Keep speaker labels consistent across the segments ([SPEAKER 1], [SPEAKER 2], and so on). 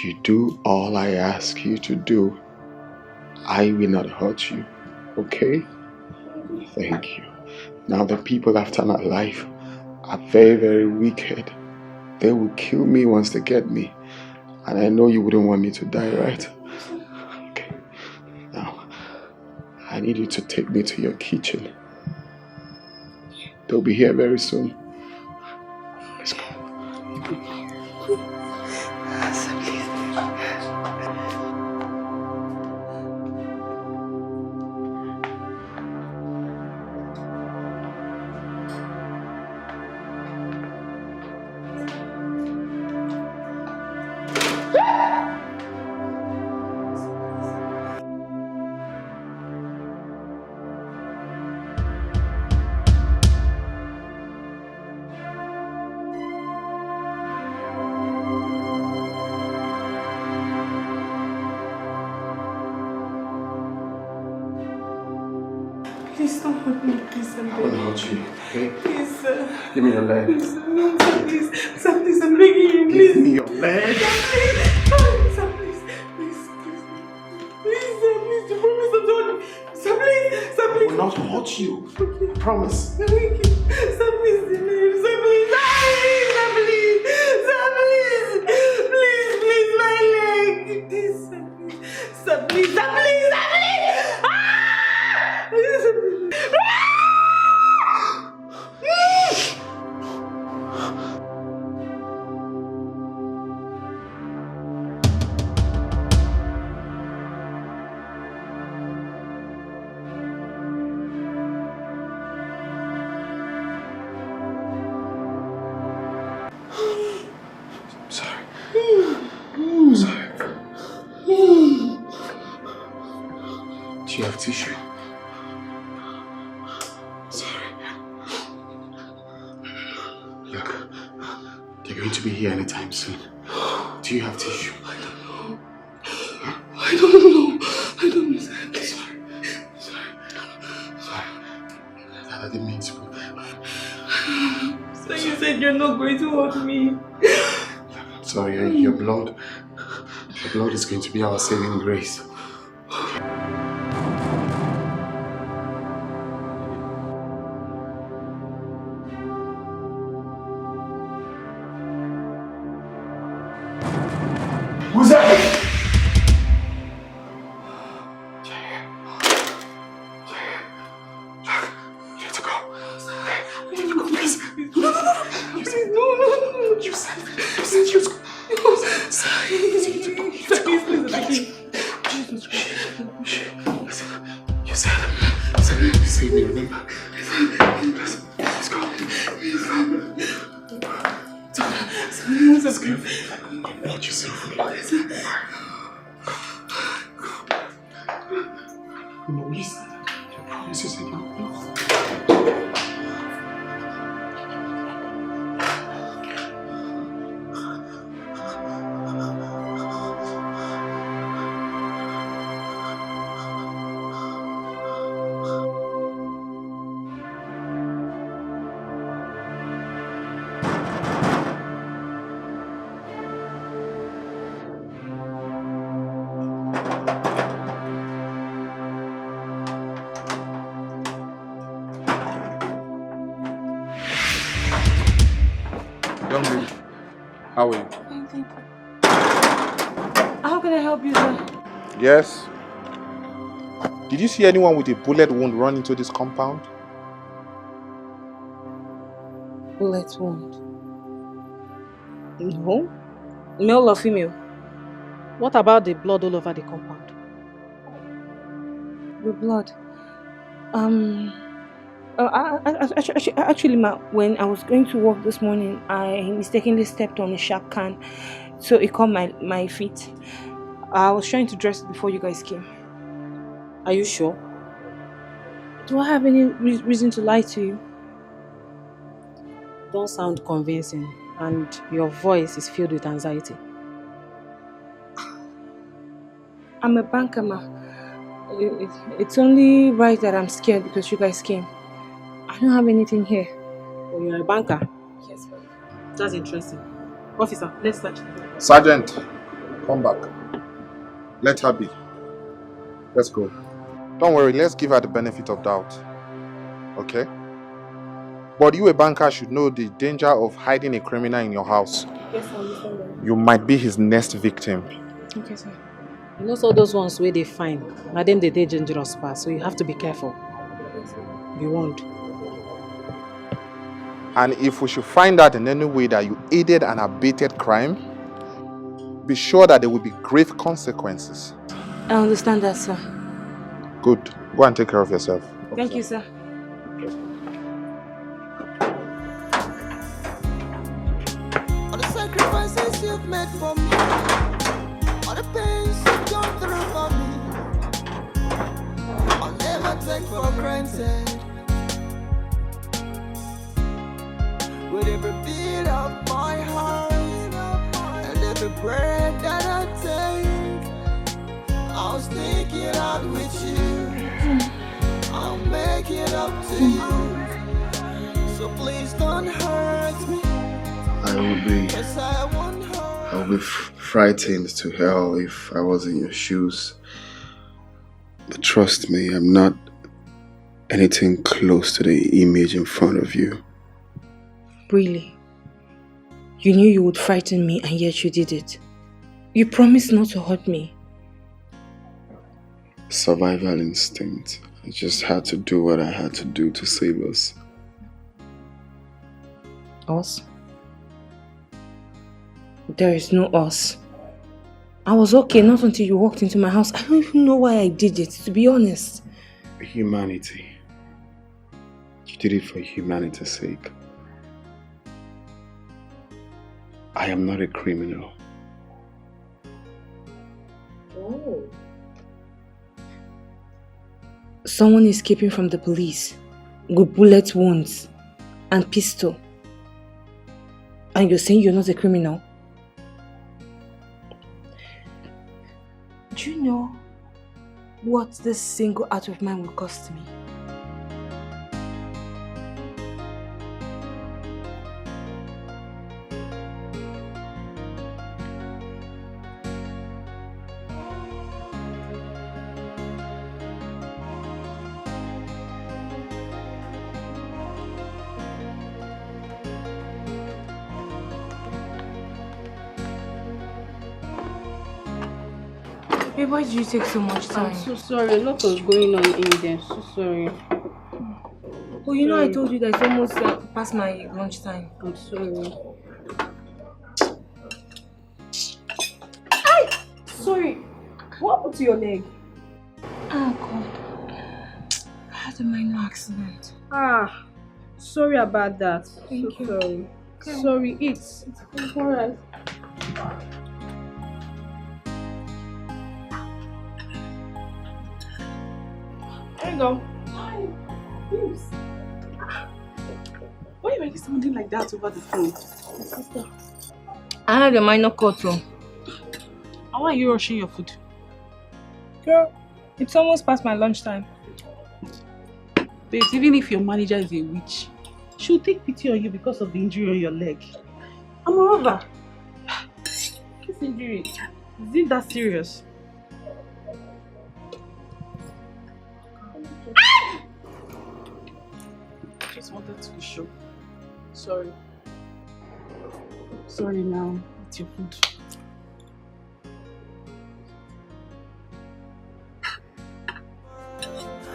[SPEAKER 1] If you do all I ask you to do, I will not hurt you, okay? Thank you. Now the people after my life are very, very wicked. They will kill me once they get me. And I know you wouldn't want me to die, right? Okay. Now, I need you to take me to your kitchen. They'll be here very soon. Let's go.
[SPEAKER 2] Please don't hurt me, please. I'm begging.
[SPEAKER 1] I won't hurt you, okay?
[SPEAKER 2] Please, sir.
[SPEAKER 1] Give me your leg.
[SPEAKER 2] Please, no, sir, please. Sir, please, I'm begging you, please.
[SPEAKER 1] Give me your leg.
[SPEAKER 2] Sir, please. Sir, please. Please, please. Please, sir, please. You promise not to hurt me. Sir, please. Sir, please.
[SPEAKER 1] I will not hurt you.
[SPEAKER 2] Okay.
[SPEAKER 1] Promise.
[SPEAKER 2] Sir, thank you. Sir, please. Sir, please. Sir, please. Sir, please. Sir, please. Please, please, my leg. Please, sir, please. Sir, please. Sir, please. Sir, please. Ah! Please, sir, please.
[SPEAKER 1] Sorry. I'm sorry. Do you have tissue? Sorry. Look, they're going to be here anytime soon. Do you have tissue?
[SPEAKER 2] I don't know. I don't know.
[SPEAKER 1] Sorry. I didn't mean to.
[SPEAKER 2] So you said you're not going to hurt me.
[SPEAKER 1] Sorry, your blood is going to be our saving grace. Who's that? You have to go. You have to go, please. No. You said you was going. You said you saved me, remember? Let's go. Let's go. Watch yourself. No, you said that. I promise you said you would.
[SPEAKER 3] Young lady, how are you?
[SPEAKER 2] How can I help you, sir?
[SPEAKER 3] Yes. Did you see anyone with a bullet wound run into this compound?
[SPEAKER 2] Bullet wound? No. Male or female?
[SPEAKER 4] What about the blood all over the compound?
[SPEAKER 2] The blood? Actually, ma, when I was going to work this morning, I mistakenly stepped on a shark can, so it caught my feet. I was trying to dress it before you guys came.
[SPEAKER 4] Are you sure?
[SPEAKER 2] Do I have any reason to lie to you?
[SPEAKER 4] Don't sound convincing, and your voice is filled with anxiety.
[SPEAKER 2] I'm a banker, ma. It's only right that I'm scared because you guys came. I don't have anything here.
[SPEAKER 4] Oh, you're a banker?
[SPEAKER 2] Yes, ma'am.
[SPEAKER 4] That's interesting. Officer, let's search.
[SPEAKER 3] Sergeant, Come back. Let her be. Let's go. Don't worry, let's give her the benefit of doubt. Okay? But you, a banker, should know the danger of hiding a criminal in your house.
[SPEAKER 4] Yes, I understand that.
[SPEAKER 3] You might be his next victim.
[SPEAKER 4] Okay, sir. You know, all those ones where they find, and then they dangerous pass, so you have to be careful. Be warned.
[SPEAKER 3] And if we should find out in any way that you aided and abetted crime, be sure that there will be grave consequences.
[SPEAKER 4] I understand that, sir.
[SPEAKER 3] Good. Go and take care of yourself.
[SPEAKER 4] Thank you, sir.
[SPEAKER 5] All the sacrifices you've made for me, all the pains you've gone through for me, I'll never take for granted. With every beat of my heart and every breath that I take, I'll stick it out with you. I'll make it up to you. So please don't hurt me.
[SPEAKER 1] I would be frightened to hell if I was in your shoes. But trust me, I'm not anything close to the image in front of you.
[SPEAKER 6] Really? You knew you would frighten me and yet you did it. You promised not to hurt me.
[SPEAKER 1] Survival instinct. I just had to do what I had to do to save us.
[SPEAKER 6] Us? There is no us. I was okay not until you walked into my house. I don't even know why I did it, to be honest.
[SPEAKER 1] Humanity. You did it for humanity's sake. I am not a criminal.
[SPEAKER 6] Oh. Someone escaping from the police with bullet wounds and pistol. And you're saying you're not a criminal? Do you know what this single act of mine will cost me? Hey, why did you take so much time?
[SPEAKER 7] I'm so sorry. A lot was going on in there. So sorry.
[SPEAKER 6] Oh, you know I told you that it's almost past my lunchtime.
[SPEAKER 7] I'm sorry.
[SPEAKER 6] Sorry. What happened to your leg? Oh, God. I had a minor accident.
[SPEAKER 7] Ah, sorry about that.
[SPEAKER 6] Thank you.
[SPEAKER 7] Sorry.
[SPEAKER 6] Okay.
[SPEAKER 7] Sorry, it's alright.
[SPEAKER 6] There you go.
[SPEAKER 7] Hi, babes. Why are you making something like that over the phone? Sister.
[SPEAKER 6] I had a minor cut too.
[SPEAKER 7] How are you rushing your food?
[SPEAKER 6] Girl, it's almost past my lunchtime.
[SPEAKER 7] Babes, even if your manager is a witch, she'll take pity on you because of the injury on your leg. And moreover, this injury, is it that serious? Just wanted to be sure. Sorry. Sorry now. It's your food.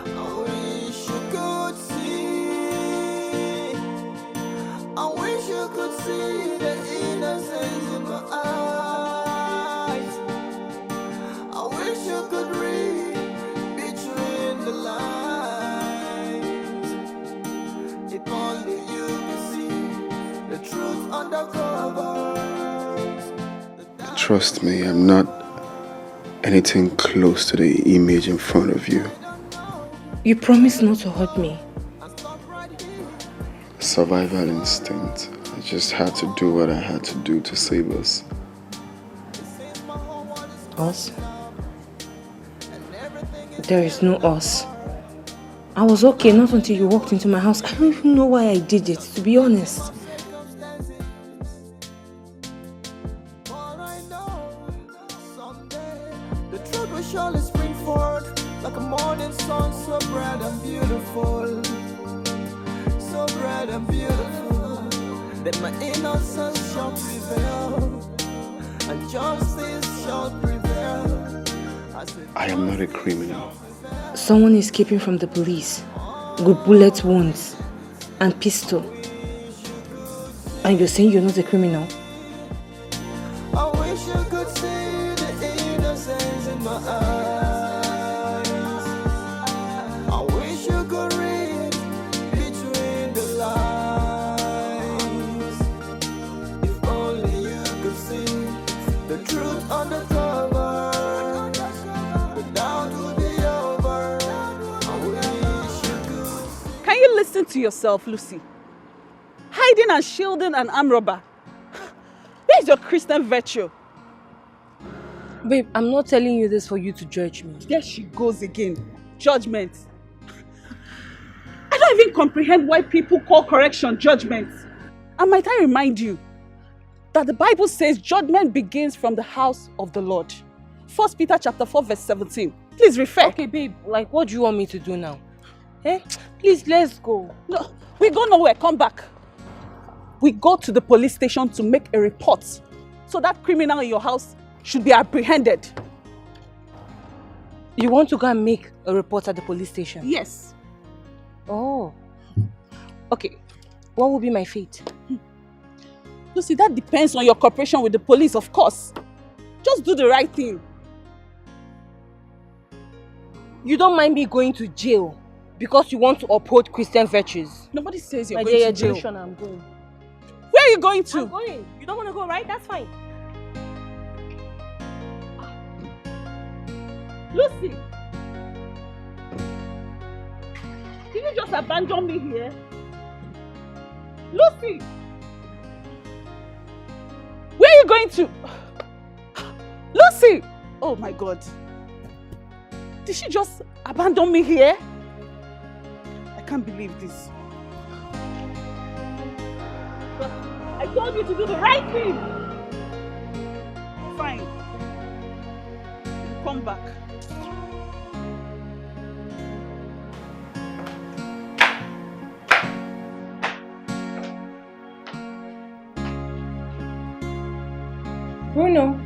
[SPEAKER 5] I wish you could see. I wish you could see the innocence in my eyes. I wish you could read between the lines. If only you could see the truth under covers.
[SPEAKER 1] Trust me, I'm not anything close to the image in front of you.
[SPEAKER 6] You promised not to hurt me.
[SPEAKER 1] Survival instinct. I just had to do what I had to do to save us.
[SPEAKER 6] Us? There is no us. I was okay not until you walked into my house. I don't even know why I did it, to be honest.
[SPEAKER 5] bright and beautiful. That my innocence shall prevail, and justice shall prevail.
[SPEAKER 1] I am not a criminal.
[SPEAKER 6] Someone escaping from the police with bullet wounds and pistol. And you're saying you're not a criminal?
[SPEAKER 5] I wish you could see the innocence in my eyes. I wish you could read between the lines. If only you could see the truth on the cover, the doubt would be over. I wish you could.
[SPEAKER 7] Can you listen to yourself, Lucy? Hiding and shielding an armed robber. Where's your Christian virtue?
[SPEAKER 6] Babe, I'm not telling you this for you to judge me.
[SPEAKER 7] There she goes again. Judgment. I don't even comprehend why people call correction judgment. And might I remind you that the Bible says judgment begins from the house of the Lord. 1 Peter chapter 4 verse 17. Please refer.
[SPEAKER 6] Okay, babe, like what do you want me to do now? Eh? Please, let's go.
[SPEAKER 7] No, we go nowhere. Come back. We go to the police station to make a report so that criminal in your house should be apprehended.
[SPEAKER 6] You want to go and make a report at the police station?
[SPEAKER 7] Yes.
[SPEAKER 6] Oh. Okay. What will be my fate?
[SPEAKER 7] Lucy, that depends on your cooperation with the police, of course. Just do the right thing.
[SPEAKER 6] You don't mind me going to jail because you want to uphold Christian virtues?
[SPEAKER 7] Nobody says you're
[SPEAKER 6] My
[SPEAKER 7] going
[SPEAKER 6] dear,
[SPEAKER 7] to jail.
[SPEAKER 6] I'm going.
[SPEAKER 7] Where are you going to?
[SPEAKER 6] I'm going. You don't want to go, right? That's fine.
[SPEAKER 7] Lucy! Did you just abandon me here? Lucy! Where are you going to? Lucy! Oh my God. Did she just abandon me here? I can't believe this. But I told you to do the right thing. Fine. Come back.
[SPEAKER 6] Bruno.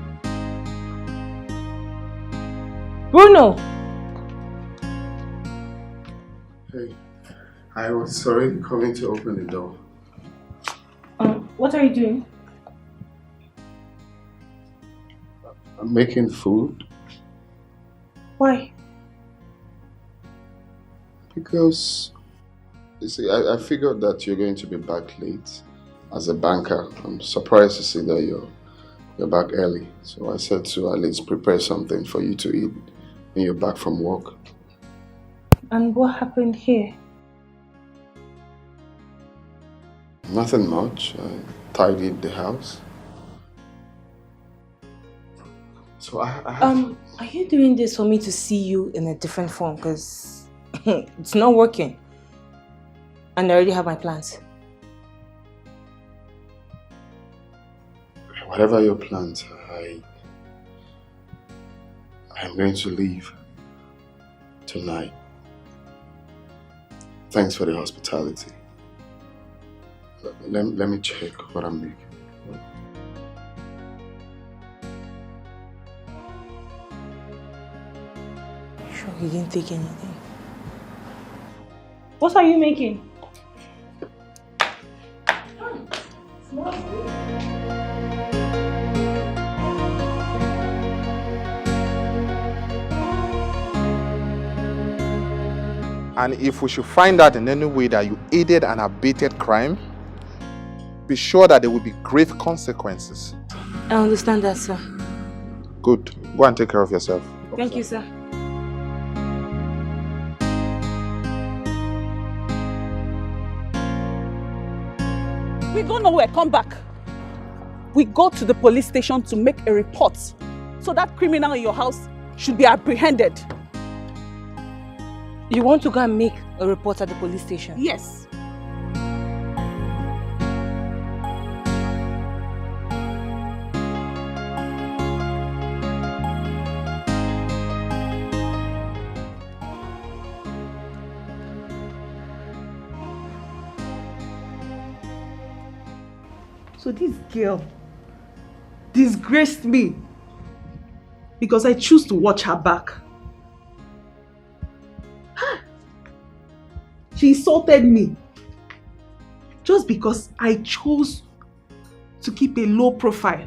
[SPEAKER 6] Bruno!
[SPEAKER 1] Hey, I was already coming to open the door.
[SPEAKER 6] What are you doing?
[SPEAKER 1] I'm making food
[SPEAKER 6] Why?
[SPEAKER 1] because, you see, I figured that you're going to be back late. As a banker, I'm surprised to see that you're back early. So I said to at least prepare something for you to eat when you're back from work.
[SPEAKER 6] And what happened here?
[SPEAKER 1] Nothing much. I tidied the house. So I have...
[SPEAKER 6] Are you doing this for me to see you in a different form? Because it's not working. And I already have my plans.
[SPEAKER 1] Whatever your plans, I'm going to leave tonight. Thanks for the hospitality. Let me check what I'm making.
[SPEAKER 6] Sure, you didn't take anything.
[SPEAKER 7] What are you making?
[SPEAKER 3] And if we should find out in any way that you aided and abetted crime, be sure that there will be grave consequences.
[SPEAKER 6] I understand that, sir.
[SPEAKER 3] Good. Go and take care of yourself.
[SPEAKER 6] Thank you, sir.
[SPEAKER 7] We go nowhere. Come back. We go to the police station to make a report so that criminal in your house should be apprehended.
[SPEAKER 6] You want to go and make a report at the police station?
[SPEAKER 7] Yes. So this girl disgraced me because I choose to watch her back. She insulted me just because I chose to keep a low profile.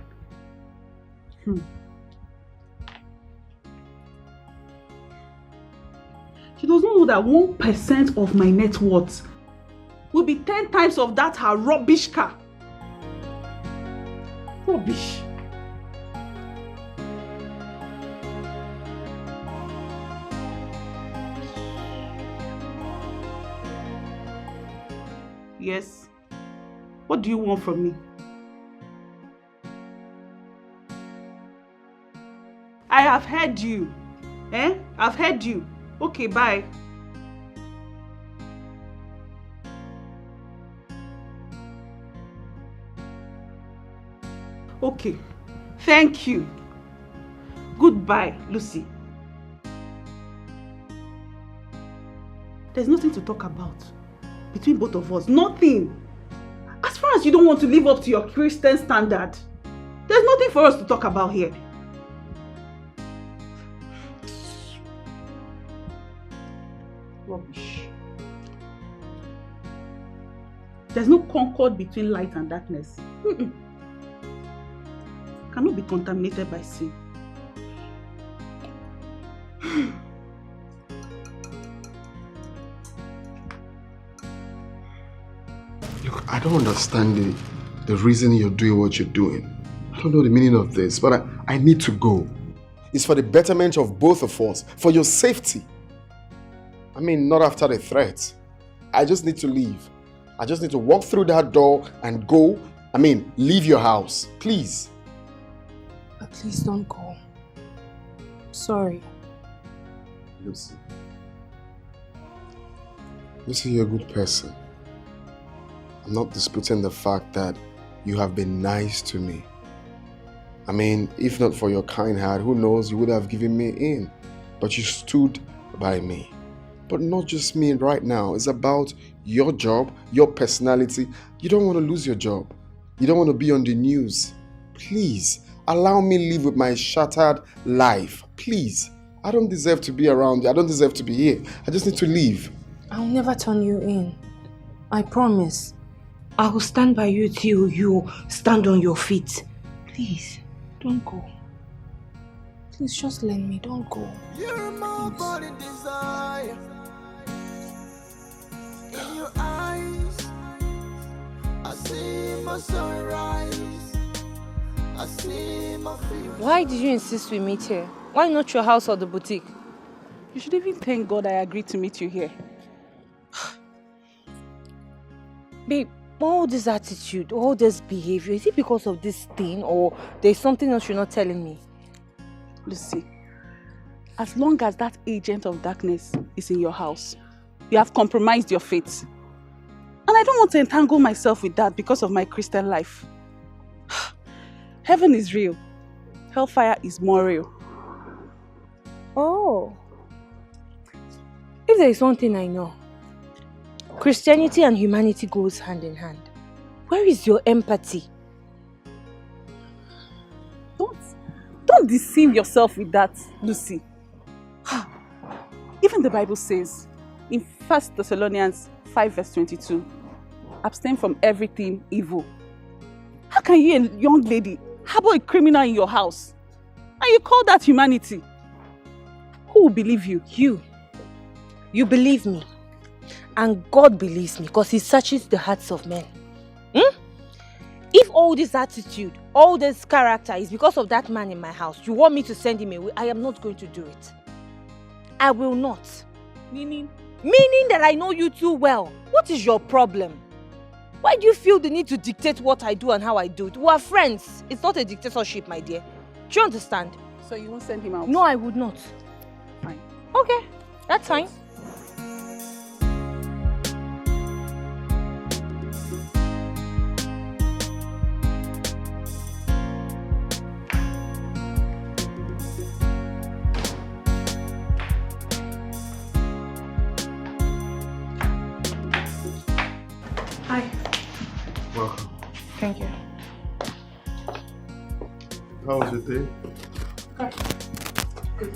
[SPEAKER 7] She doesn't know that 1% of my net worth will be 10 times of that her rubbish car. Rubbish. Yes. What do you want from me? I have heard you. I've heard you. Okay, bye. Okay. Thank you. Goodbye, Lucy. There's nothing to talk about between both of us. Nothing. As far as you don't want to live up to your Christian standard, there's nothing for us to talk about here. Rubbish. There's no concord between light and darkness. Cannot be contaminated by sin.
[SPEAKER 1] Look, I don't understand the reason you're doing what you're doing. I don't know the meaning of this, but I need to go. It's for the betterment of both of us, for your safety. I mean, not after the threat. I just need to leave. I just need to walk through that door and go. I mean, leave your house. Please.
[SPEAKER 6] But please don't go. Sorry.
[SPEAKER 1] Lucy. Lucy, you're a good person. I'm not disputing the fact that you have been nice to me. I mean, if not for your kind heart, who knows, you would have given me in. But you stood by me. But not just me right now. It's about your job, your personality. You don't want to lose your job. You don't want to be on the news. Please, allow me live with my shattered life. Please. I don't deserve to be around you. I don't deserve to be here. I just need to leave.
[SPEAKER 6] I'll never turn you in. I promise. I will stand by you till you stand on your feet. Please, don't go. Please just let me. Don't go.
[SPEAKER 5] You're my body desire. In your eyes, I see my sunrise. I see my future.
[SPEAKER 6] Why did you insist we meet here? Why not your house or the boutique?
[SPEAKER 7] You should even thank God I agreed to meet you here.
[SPEAKER 6] Babe, all this attitude, all this behavior, is it because of this thing or there's something else you're not telling me?
[SPEAKER 7] Lucy, as long as that agent of darkness is in your house, you have compromised your faith. And I don't want to entangle myself with that because of my Christian life. Heaven is real. Hellfire is more real.
[SPEAKER 6] Oh. If there is one thing I know, Christianity and humanity goes hand in hand. Where is your empathy?
[SPEAKER 7] Don't deceive yourself with that, Lucy. Even the Bible says in 1 Thessalonians 5 verse 22, abstain from everything evil. How can you, a young lady, harbor a criminal in your house? And you call that humanity? Who will believe you?
[SPEAKER 6] You believe me. And God believes me because He searches the hearts of men. If all this attitude, all this character is because of that man in my house, you want me to send him away, I am not going to do it. I will not.
[SPEAKER 7] Meaning?
[SPEAKER 6] Meaning that I know you too well. What is your problem? Why do you feel the need to dictate what I do and how I do it? We are friends. It's not a dictatorship, my dear. Do you understand?
[SPEAKER 7] So you won't send him out?
[SPEAKER 6] No, I would not.
[SPEAKER 7] Fine.
[SPEAKER 6] Okay, that's fine.
[SPEAKER 1] Welcome.
[SPEAKER 6] Thank you.
[SPEAKER 3] How was your day?
[SPEAKER 6] Good.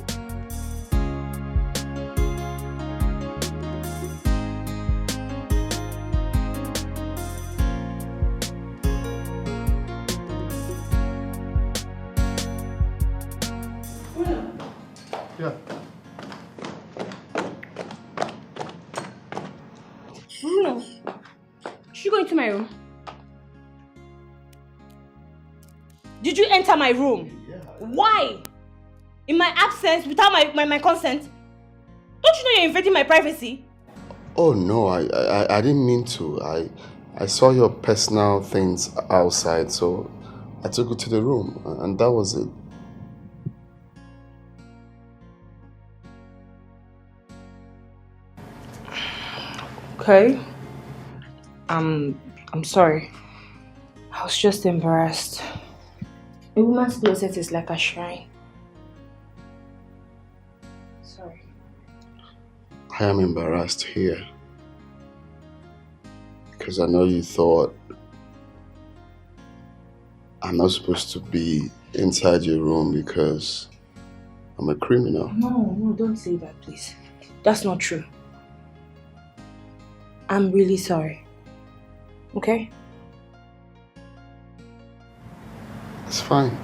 [SPEAKER 3] Yeah.
[SPEAKER 6] Bruno, should you go into my room? Did you enter my room?
[SPEAKER 3] Yeah.
[SPEAKER 6] Why? In my absence, without my consent? Don't you know you're invading my privacy?
[SPEAKER 1] Oh no, I didn't mean to. I saw your personal things outside, so I took you to the room, and that was it.
[SPEAKER 6] Okay. I'm sorry. I was just embarrassed. A woman's closet is like a shrine. Sorry.
[SPEAKER 1] I am embarrassed here. Because I know you thought I'm not supposed to be inside your room because I'm a criminal.
[SPEAKER 6] No, don't say that, please. That's not true. I'm really sorry. Okay?
[SPEAKER 1] It's fine.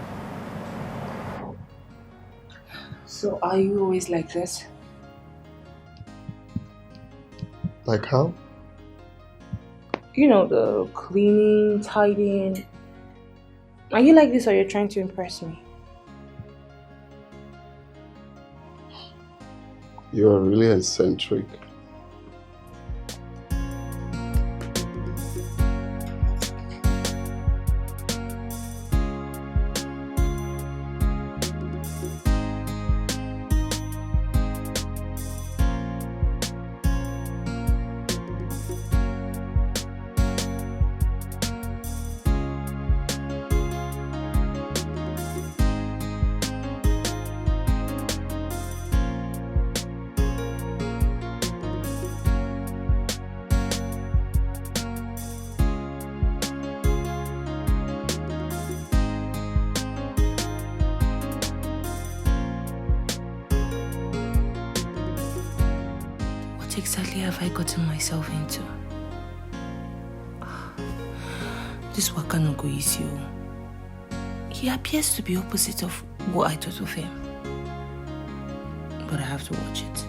[SPEAKER 6] So are you always like this?
[SPEAKER 1] Like how?
[SPEAKER 6] You know, the cleaning, tidying. Are you like this or you're trying to impress me?
[SPEAKER 1] You're really eccentric.
[SPEAKER 6] What exactly have I gotten myself into? This waka no go easy. He appears to be opposite of what I thought of him. But I have to watch it.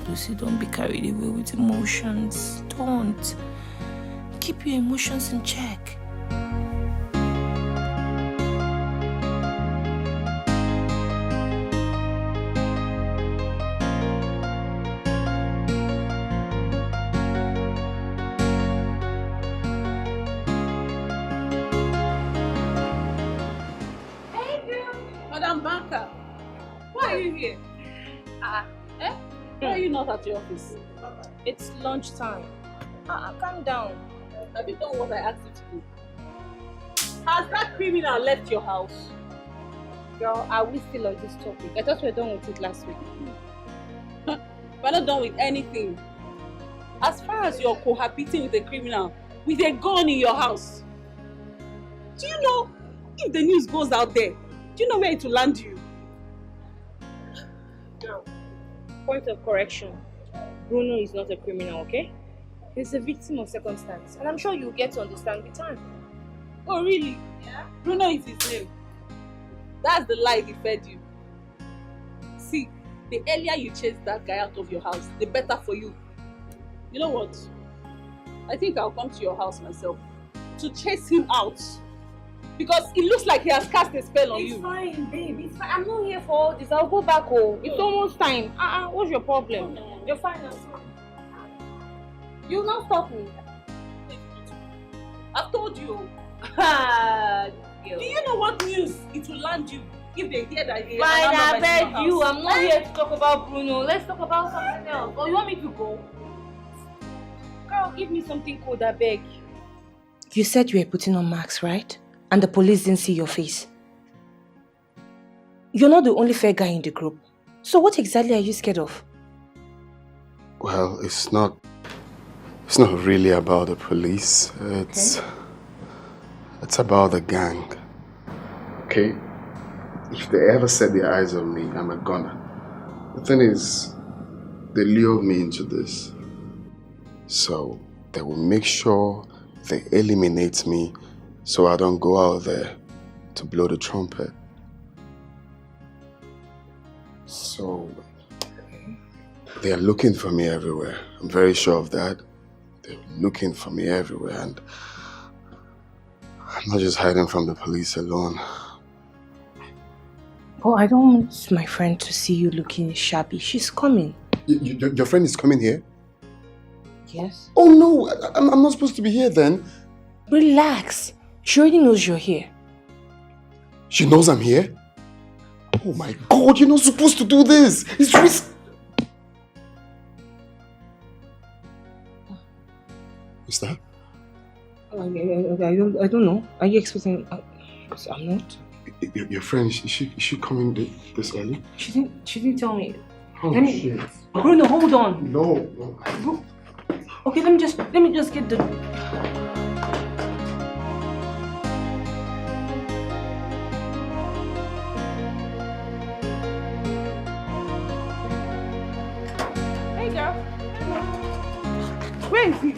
[SPEAKER 6] Lucy, don't be carried away with emotions. Don't. Keep your emotions in check.
[SPEAKER 7] Not at your office.
[SPEAKER 6] It's lunchtime. Calm down.
[SPEAKER 7] Have you done what I asked you to do? Has that criminal left your house?
[SPEAKER 6] Girl, are we still on this topic? I thought we were done with it last week.
[SPEAKER 7] We're not done with anything. As far as you're cohabiting with a criminal with a gun in your house, do you know if the news goes out there, do you know where it will land you?
[SPEAKER 6] Girl. Point of correction. Bruno is not a criminal, okay? He's a victim of circumstance. And I'm sure you'll get to understand with time.
[SPEAKER 7] Oh, really? Yeah. Bruno is his name. That's the lie he fed you. See, the earlier you chase that guy out of your house, the better for you. You know what? I think I'll come to your house myself to chase him out. Because it looks like he has cast a spell on you.
[SPEAKER 6] It's fine, babe. It's fine. I'm not here for all this. I'll go back home. It's almost time. What's your problem? You're fine. You'll not stop me.
[SPEAKER 7] I've told you. Do you know what news it will land you if they hear that he
[SPEAKER 6] Fine, I beg you. I'm not here to talk about Bruno. Let's talk about something else. Or you want me to go? Girl, give me something cold, I beg. You said you were putting on masks, right? And the police didn't see your face. You're not the only fair guy in the group. So what exactly are you scared of?
[SPEAKER 1] Well, it's not really about the police. It's about the gang. okay? If they ever set their eyes on me, I'm a goner. The thing is, they lured me into this. So they will make sure they eliminate me so I don't go out there to blow the trumpet. So they are looking for me everywhere. I'm very sure of that. They're looking for me everywhere, and I'm not just hiding from the police alone.
[SPEAKER 6] Oh, I don't want my friend to see you looking shabby. She's coming.
[SPEAKER 1] Your friend is coming here?
[SPEAKER 6] Yes.
[SPEAKER 1] Oh no, I'm not supposed to be here then.
[SPEAKER 6] Relax. She already knows you're here.
[SPEAKER 1] She knows I'm here? Oh my God, you're not supposed to do this. It's risky. What's that?
[SPEAKER 6] I don't know. Are you expecting? Because I'm not.
[SPEAKER 1] Your friend, is she coming this early?
[SPEAKER 6] She didn't tell me.
[SPEAKER 1] Oh shit.
[SPEAKER 6] Bruno, hold on.
[SPEAKER 1] No.
[SPEAKER 6] Okay, let me just get the. Hey girl.
[SPEAKER 7] Where is he?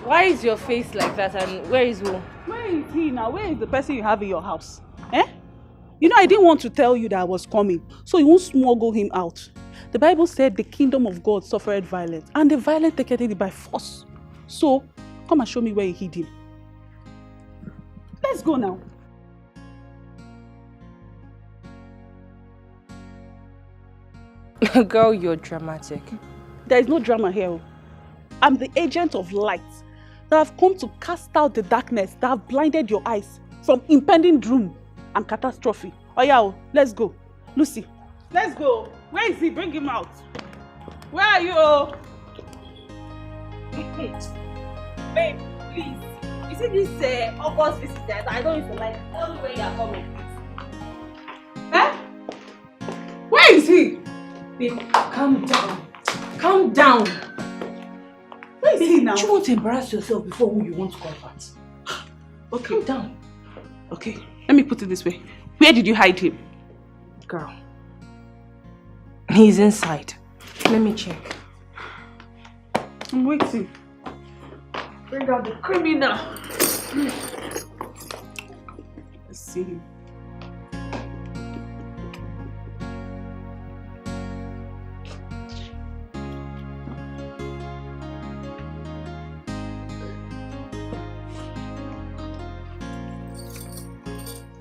[SPEAKER 6] Why is your face like that, and where is who?
[SPEAKER 7] Where is he now? Where is the person you have in your house? Eh? You know, I didn't want to tell you that I was coming, so you won't smuggle him out. The Bible said the kingdom of God suffered violence, and the violent take it by force. So, come and show me where you hid him. Let's go now.
[SPEAKER 6] Girl, you're dramatic.
[SPEAKER 7] There is no drama here. I'm the agent of light that have come to cast out the darkness that have blinded your eyes from impending doom and catastrophe. Oh yeah, let's go. Lucy, let's go. Where is he? Bring him out. Where are you?
[SPEAKER 6] Babe, please. You see this August visitors? I don't even like. Tell me where you are coming.
[SPEAKER 7] Eh? Where is he?
[SPEAKER 6] Babe, calm down. Calm down.
[SPEAKER 7] Where is he now?
[SPEAKER 6] Do you want to embarrass yourself before who you want to comfort?
[SPEAKER 7] Okay.
[SPEAKER 6] Calm down.
[SPEAKER 7] Okay, let me put it this way. Where did you hide him?
[SPEAKER 6] Girl. He's inside. Let me check.
[SPEAKER 7] I'm waiting.
[SPEAKER 6] Bring out the criminal.
[SPEAKER 7] Let's see him.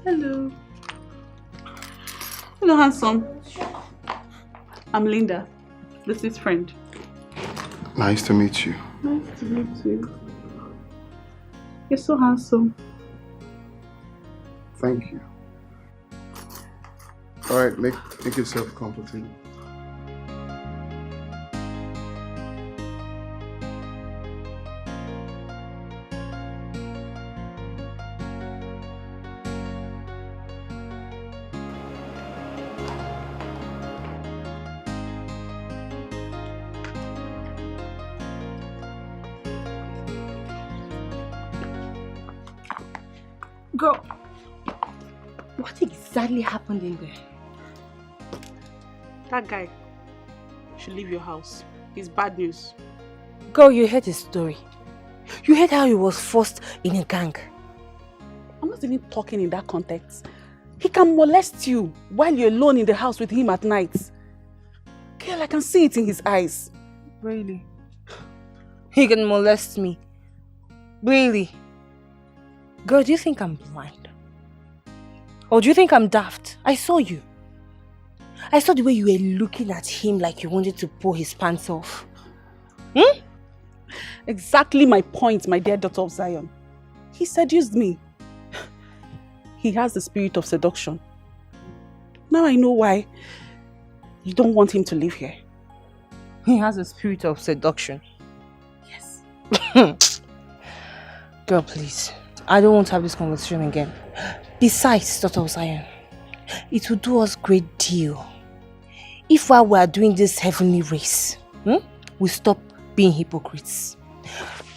[SPEAKER 7] Hello. Hello, handsome. I'm Linda, Lucy's friend.
[SPEAKER 1] Nice to meet you.
[SPEAKER 7] Nice to meet you. You're so handsome.
[SPEAKER 1] Thank you. Alright, make yourself comfortable.
[SPEAKER 6] Girl, what exactly happened in there?
[SPEAKER 7] That guy should leave your house. It's bad news.
[SPEAKER 6] Girl, you heard his story. You heard how he was forced in a gang.
[SPEAKER 7] I'm not even talking in that context. He can molest you while you're alone in the house with him at night. Girl, I can see it in his eyes.
[SPEAKER 6] Really? He can molest me? Really? Girl, do you think I'm blind? Or do you think I'm daft? I saw you. I saw the way you were looking at him like you wanted to pull his pants off.
[SPEAKER 7] Exactly my point, my dear daughter of Zion. He seduced me. He has the spirit of seduction. Now I know why you don't want him to live here.
[SPEAKER 6] He has a spirit of seduction.
[SPEAKER 7] Yes.
[SPEAKER 6] Girl, please. I don't want to have this conversation again. Besides, daughter of Zion, it will do us great deal if while we are doing this heavenly race, we stop being hypocrites.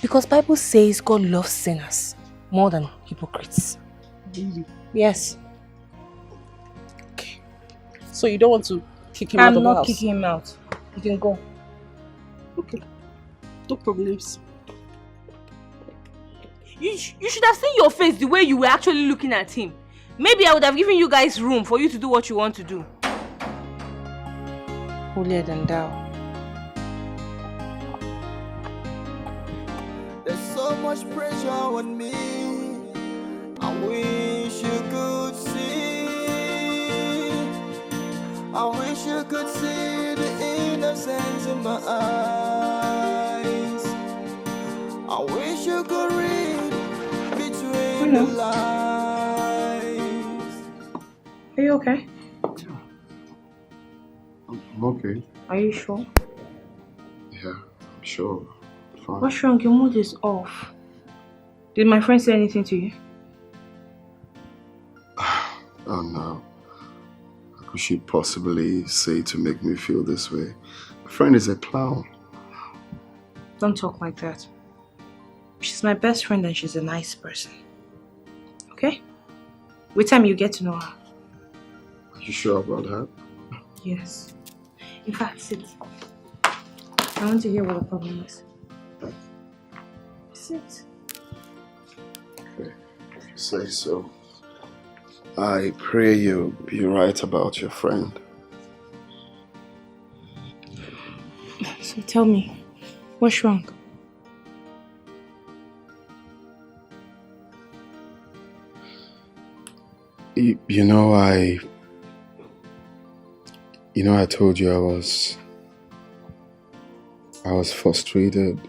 [SPEAKER 6] Because Bible says God loves sinners more than hypocrites.
[SPEAKER 7] Really?
[SPEAKER 6] Yes.
[SPEAKER 7] So you don't want to kick him out
[SPEAKER 6] I'm
[SPEAKER 7] of the house?
[SPEAKER 6] not kicking him out. You can go.
[SPEAKER 7] Okay. No problems.
[SPEAKER 6] You should have seen your face the way you were actually looking at him. Maybe I would have given you guys room for you to do what you want to do. Holier than thou.
[SPEAKER 5] There's so much pressure on me. I wish you could see. I wish you could see the innocence in my eyes. I wish you could read between the lines.
[SPEAKER 6] Are you okay?
[SPEAKER 1] I'm okay.
[SPEAKER 6] Are you sure?
[SPEAKER 1] Yeah, I'm sure. Fine.
[SPEAKER 6] What's wrong? Your mood is off. Did my friend say anything to you?
[SPEAKER 1] Oh no. What could she possibly say to make me feel this way? My friend is a clown.
[SPEAKER 6] Don't talk like that. She's my best friend and she's a nice person. Okay? With time you get to know her.
[SPEAKER 1] Are you sure about that?
[SPEAKER 6] Yes. In fact, sit. I want to hear what the problem is. Sit.
[SPEAKER 1] Okay, if you say so. I pray you'll be right about your friend.
[SPEAKER 6] So tell me, what's wrong?
[SPEAKER 1] You know, I told you I was frustrated.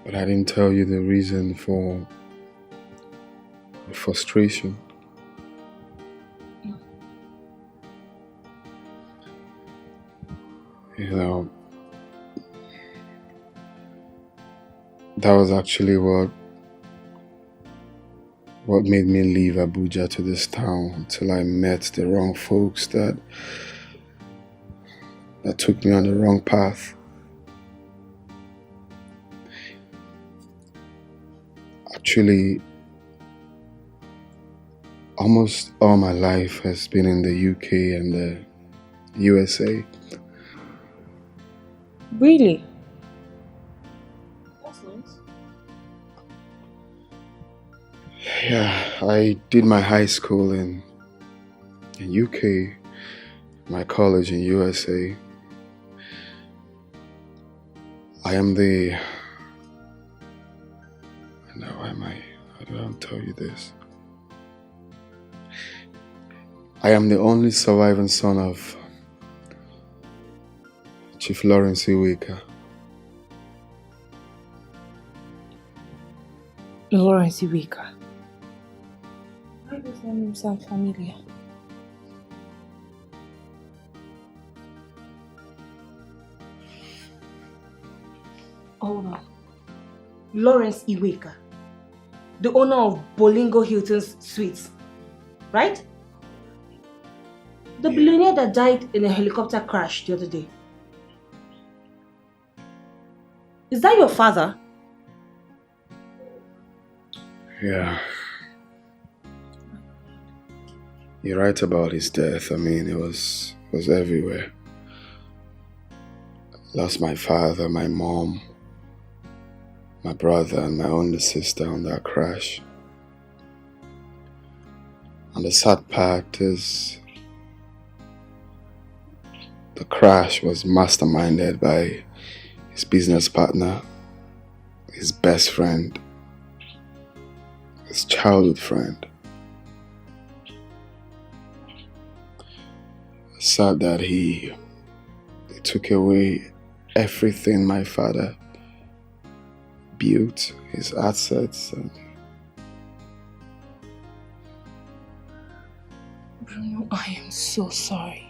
[SPEAKER 1] But I didn't tell you the reason for the frustration. You know, that was actually what made me leave Abuja to this town until I met the wrong folks that took me on the wrong path. Actually, almost all my life has been in the UK and the USA.
[SPEAKER 6] Really? That's nice.
[SPEAKER 1] Yeah, I did my high school in UK, my college in USA. I am the... How do I tell you this? I am the only surviving son of Chief Lawrence Iweka.
[SPEAKER 6] Lawrence Iweka. Why does that name sound familiar? Hold on. Lawrence Iweka, the owner of Bolingo Hilton's Suites, right? The billionaire that died in a helicopter crash the other day. Is that your father?
[SPEAKER 1] Yeah. You're right about his death. I mean, it was everywhere. Lost my father, my mom, my brother, and my only sister on that crash. And the sad part is the crash was masterminded by his business partner, his best friend, his childhood friend. It's sad that he took away everything my father built, his assets. And
[SPEAKER 6] Bruno, I am so sorry.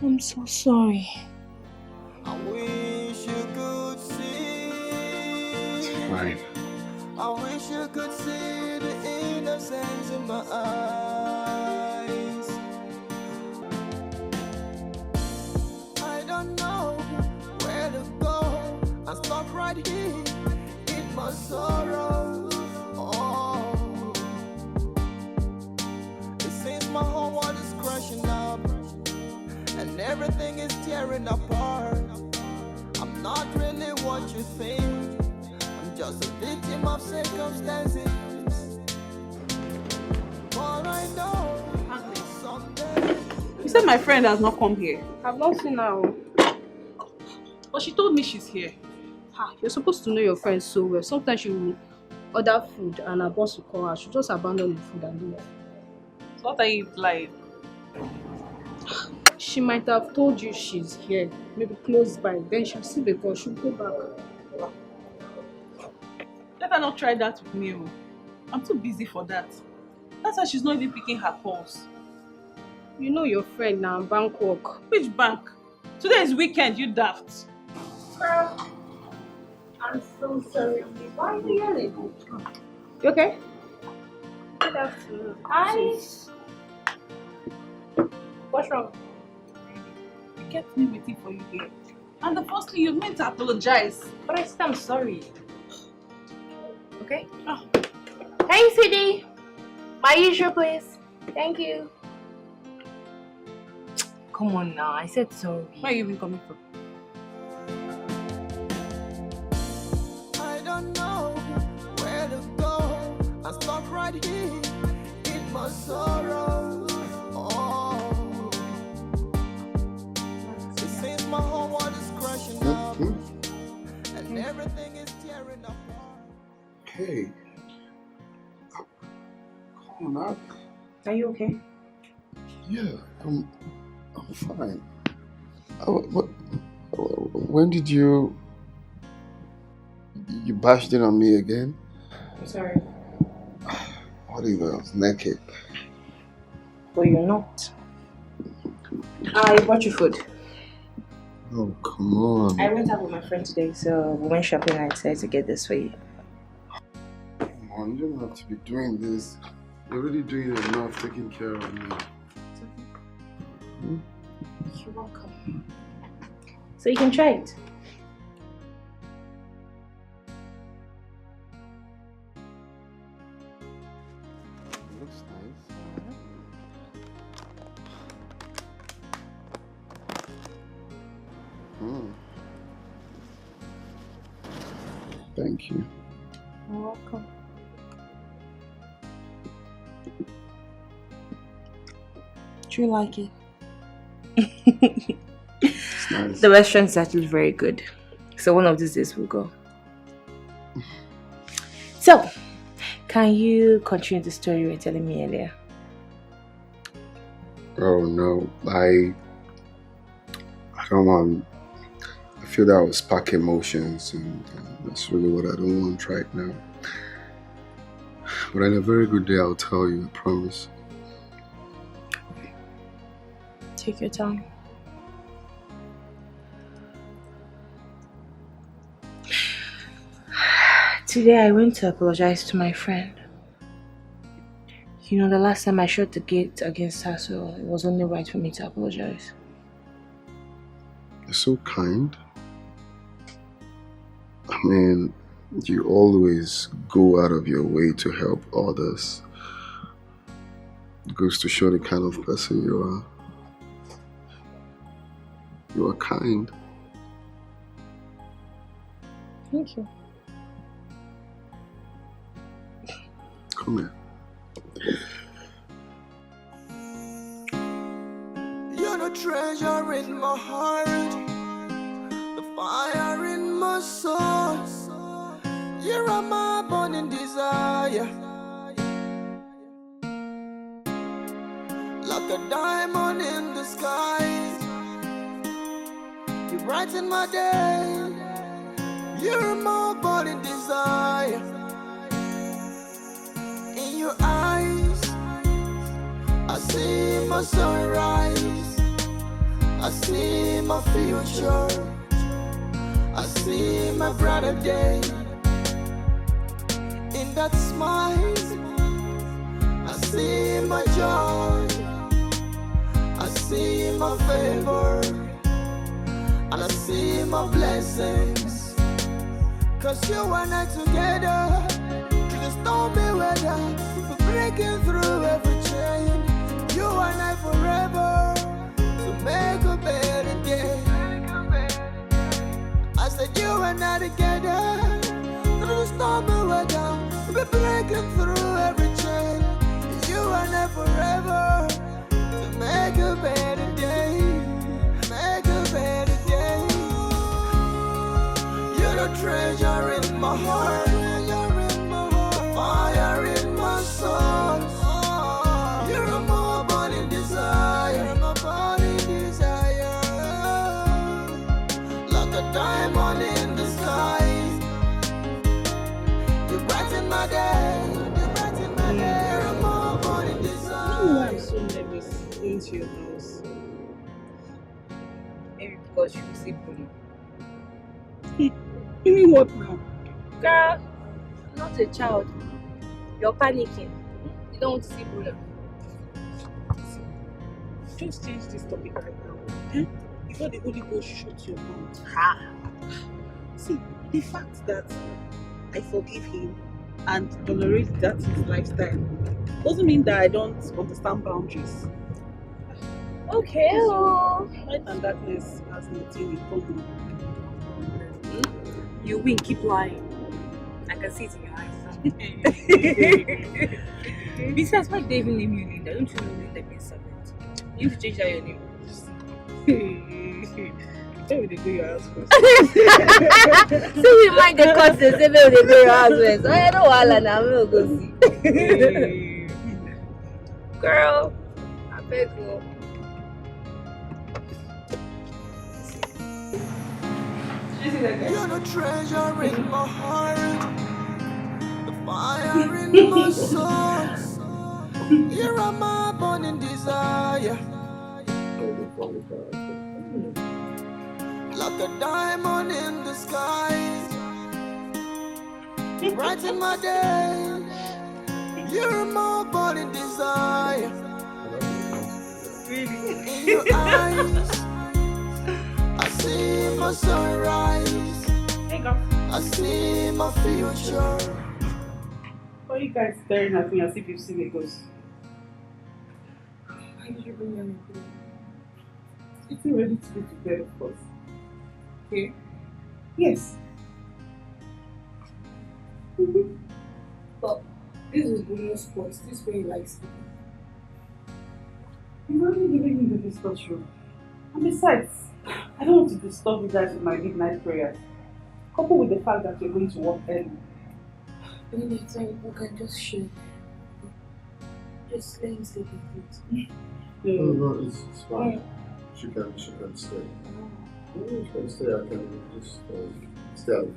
[SPEAKER 6] I'm so sorry.
[SPEAKER 5] I wish you could see.
[SPEAKER 1] it's fine.
[SPEAKER 5] I wish you could see the innocence in my eyes. I don't know where to go. I'm stuck right here in my sorrow. Oh. everything is tearing apart. I'm not really what you think. I'm just a victim of circumstances. But I know someday.
[SPEAKER 7] You said my friend has not come here.
[SPEAKER 6] I've not seen her.
[SPEAKER 7] But she told me she's here.
[SPEAKER 6] You're supposed to know your friends so well. Sometimes you will order food and her boss will call her. She'll just abandon the food and do that.
[SPEAKER 7] So what are you implying?
[SPEAKER 6] She might have told you she's here, maybe close by. Then she'll see the call, she'll go back.
[SPEAKER 7] Let her not try that with me. I'm too busy for that. That's why she's not even picking her calls.
[SPEAKER 6] You know your friend now, bank work.
[SPEAKER 7] Which bank? Today is weekend, you daft.
[SPEAKER 6] I'm so sorry. Why are you yelling? You okay? Good afternoon. Hi. What's wrong?
[SPEAKER 7] You kept me waiting for you here. And the first thing you meant to apologize.
[SPEAKER 6] But I said I'm sorry. Okay? Oh. Hey, sweetie. My usual place. Thank you. Come on now. I said sorry.
[SPEAKER 7] Where are you even coming from?
[SPEAKER 5] I don't know where to go. I stop right here in my sorrow. Oh, it seems my whole world is crashing up, and everything is tearing apart.
[SPEAKER 1] Hey. Come on up.
[SPEAKER 6] Are you okay?
[SPEAKER 1] Yeah, I'm fine. When did you bashed in on me again?
[SPEAKER 6] I'm sorry.
[SPEAKER 1] What if I was naked?
[SPEAKER 6] But you're not. I bought you food.
[SPEAKER 1] Oh, come on.
[SPEAKER 6] I went out with my friend today, so we went shopping and I decided to get this for you.
[SPEAKER 1] Come on, you don't have to be doing this. You're already doing enough taking care of me.
[SPEAKER 6] You're welcome. So you can try it.
[SPEAKER 1] It looks nice. Thank you.
[SPEAKER 6] You're welcome. Do you like it?
[SPEAKER 1] It's nice.
[SPEAKER 6] The restaurant's actually very good. So one of these days we'll go. So, can you continue the story you were telling me earlier?
[SPEAKER 1] Oh no, I don't want. I feel that will spark emotions, and that's really what I don't want right now. But on a very good day, I'll tell you. I promise.
[SPEAKER 6] Take your time. Today I went to apologize to my friend. You know, the last time I shut the gate against her, so it was only right for me to apologize.
[SPEAKER 1] You're so kind. I mean, you always go out of your way to help others. It goes to show the kind of person you are. You are kind.
[SPEAKER 6] Thank you.
[SPEAKER 1] Come here.
[SPEAKER 5] You're the treasure in my heart, the fire in my soul. You're my burning desire, like a diamond in the sky. You brighten my day. You're my burning desire. In your eyes, I see my sunrise. I see my future. I see my brighter day. In that smile, I see my joy. I see my favor. And I see my blessings. 'Cause you and I together, through the stormy weather, we're breaking through every chain. You and I forever, to make a better. I together. Through the storm and weather, we're breaking through every chain. You and I forever to make a better day. Make a better day. You're the treasure in my heart. Fire in my soul. You're a more burning desire. My burning desire. Like a diamond in the sky. You brighten my day. You brighten my day. You're a more burning desire.
[SPEAKER 7] I'm so nervous going to your house.
[SPEAKER 6] Maybe because you see bully.
[SPEAKER 7] You mean what now?
[SPEAKER 6] Girl, I'm not a child. You're panicking. You don't want to see bully.
[SPEAKER 7] Just change this topic right now. Eh? Before the Holy Ghost shut your mouth.
[SPEAKER 6] Ha!
[SPEAKER 7] See, the fact that I forgive him and tolerate that his lifestyle doesn't mean that I don't understand boundaries.
[SPEAKER 6] Okay.
[SPEAKER 7] Light and darkness has nothing in common.
[SPEAKER 6] You win, keep lying. I can see it in your eyes. Besides, why they even name you Linda? Don't you know Linda means servant? You need to change that your name.
[SPEAKER 7] Tell me they go your house first.
[SPEAKER 6] So we mind the concept, say they go your house first. I don't want now, we'll go see. Girl, I beg you.
[SPEAKER 5] You're the treasure in my heart, the fire in my soul. You're a my burning desire, like a diamond in the sky. You brighten my day. You're my burning desire. In your eyes, I see my sunrise. I see my future.
[SPEAKER 7] Why are you guys staring at me as if you've seen a ghost?
[SPEAKER 2] Why did you bring them here?
[SPEAKER 7] It's ready to go to bed, of course.
[SPEAKER 2] Okay.
[SPEAKER 7] Yes.
[SPEAKER 2] But this is Bruno's spot. This is where he likes sleeping.
[SPEAKER 7] You've already given me the discussion. And besides, I don't want to disturb you guys with my midnight prayers. Coupled with the fact that you're going to work early.
[SPEAKER 2] Anytime we can just share. Just let him sleep in
[SPEAKER 3] No, it's fine. She can stay. She can stay. I can just stay at the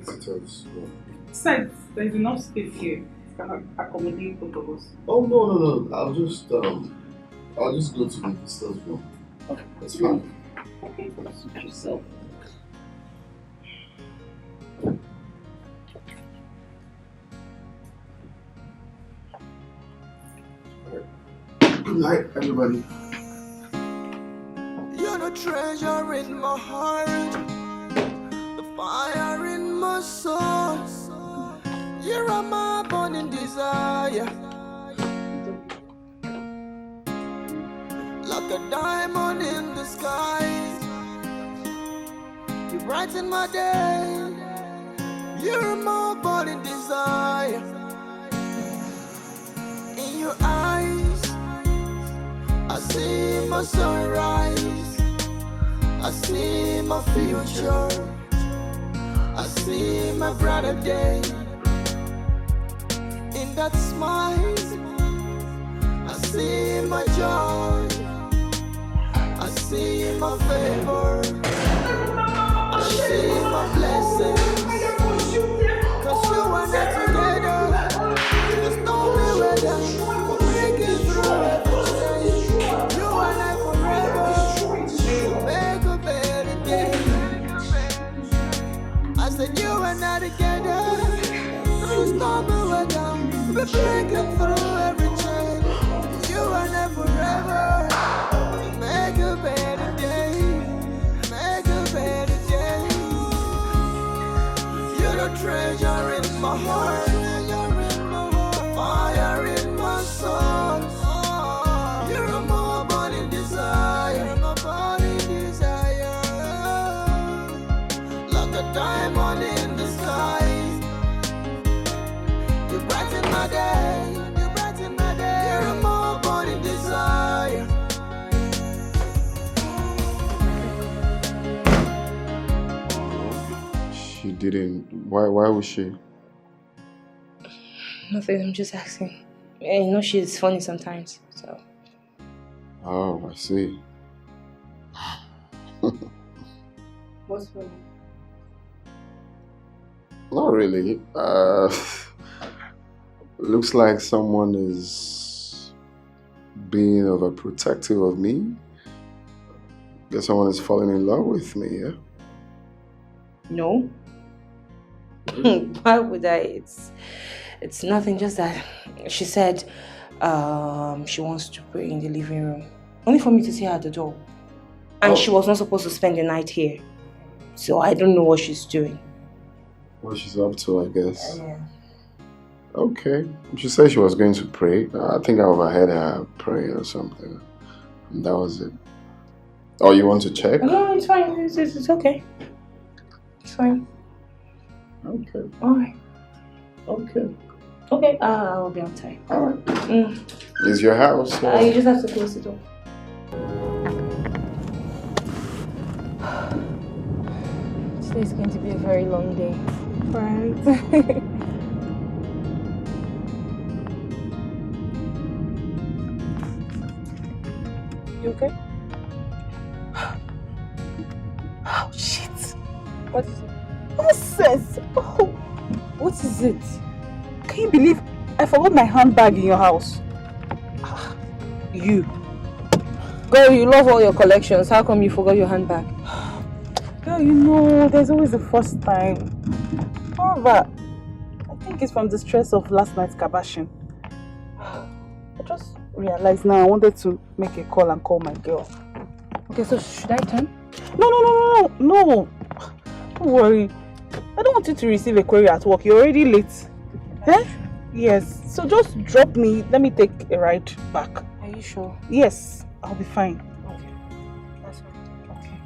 [SPEAKER 3] visitor's room.
[SPEAKER 7] Besides, there's enough space here. It can accommodate both of us.
[SPEAKER 3] Oh no! I'll just go to the visitor's room.
[SPEAKER 7] Okay.
[SPEAKER 3] It's fine.
[SPEAKER 7] Okay, suit yourself.
[SPEAKER 3] Good night, everybody.
[SPEAKER 5] You're the treasure in my heart, the fire in my soul. You're a my burning desire, like a diamond in the sky. You brighten my day. You're my burning desire. In your eyes, I see my sunrise. I see my future. I see my brighter day. In that smile, I see my joy. I see my favor. I see my blessings. Cause you and I together. There's no way weather. We're breaking through everything. You and I forever. We'll make a better day. I said you and I together. Through storm and weather. We're breaking through every chain. You and I forever. We'll make a better day. Make a better day. You're the treasure in my heart. Fire in my soul. You're a more burning desire. My burning desire. Like a diamond in the
[SPEAKER 1] didn't. Why was she?
[SPEAKER 6] Nothing, I'm just asking. You know she's funny sometimes, so.
[SPEAKER 1] Oh, I see.
[SPEAKER 6] What's funny?
[SPEAKER 1] Not really. Looks like someone is being overprotective of me. Guess someone is falling in love with me, yeah?
[SPEAKER 6] No. Why would I? It's nothing, just that she said she wants to pray in the living room. Only for me to see her at the door. And she was not supposed to spend the night here. So I don't know what she's doing.
[SPEAKER 1] What she's up to, I guess.
[SPEAKER 6] Yeah.
[SPEAKER 1] Okay. She said she was going to pray. I think I overheard her pray or something. And that was it. Oh, you want to check?
[SPEAKER 6] No, it's fine. It's okay. It's fine.
[SPEAKER 1] Okay.
[SPEAKER 6] Alright.
[SPEAKER 1] Okay.
[SPEAKER 6] Okay, I'll be on time.
[SPEAKER 1] Alright. It's your house. So.
[SPEAKER 6] You just have to close the door. Today's going to be a very long day. Right. You okay? Oh, shit. What is it?
[SPEAKER 7] Nonsense! Oh, what is it? Can you believe I forgot my handbag in your house?
[SPEAKER 6] You. Girl, you love all your collections. How come you forgot your handbag?
[SPEAKER 7] Girl, you know, there's always the first time. However, I think it's from the stress of last night's kabashing. I just realized now I wanted to make a call and call my girl.
[SPEAKER 6] Okay, so should I turn?
[SPEAKER 7] No. Don't worry. I don't want you to receive a query at work. You're already late. Eh? Yes. So just drop me. Let me take a ride back.
[SPEAKER 6] Are you sure?
[SPEAKER 7] Yes. I'll be fine.
[SPEAKER 6] Okay. That's fine. Okay.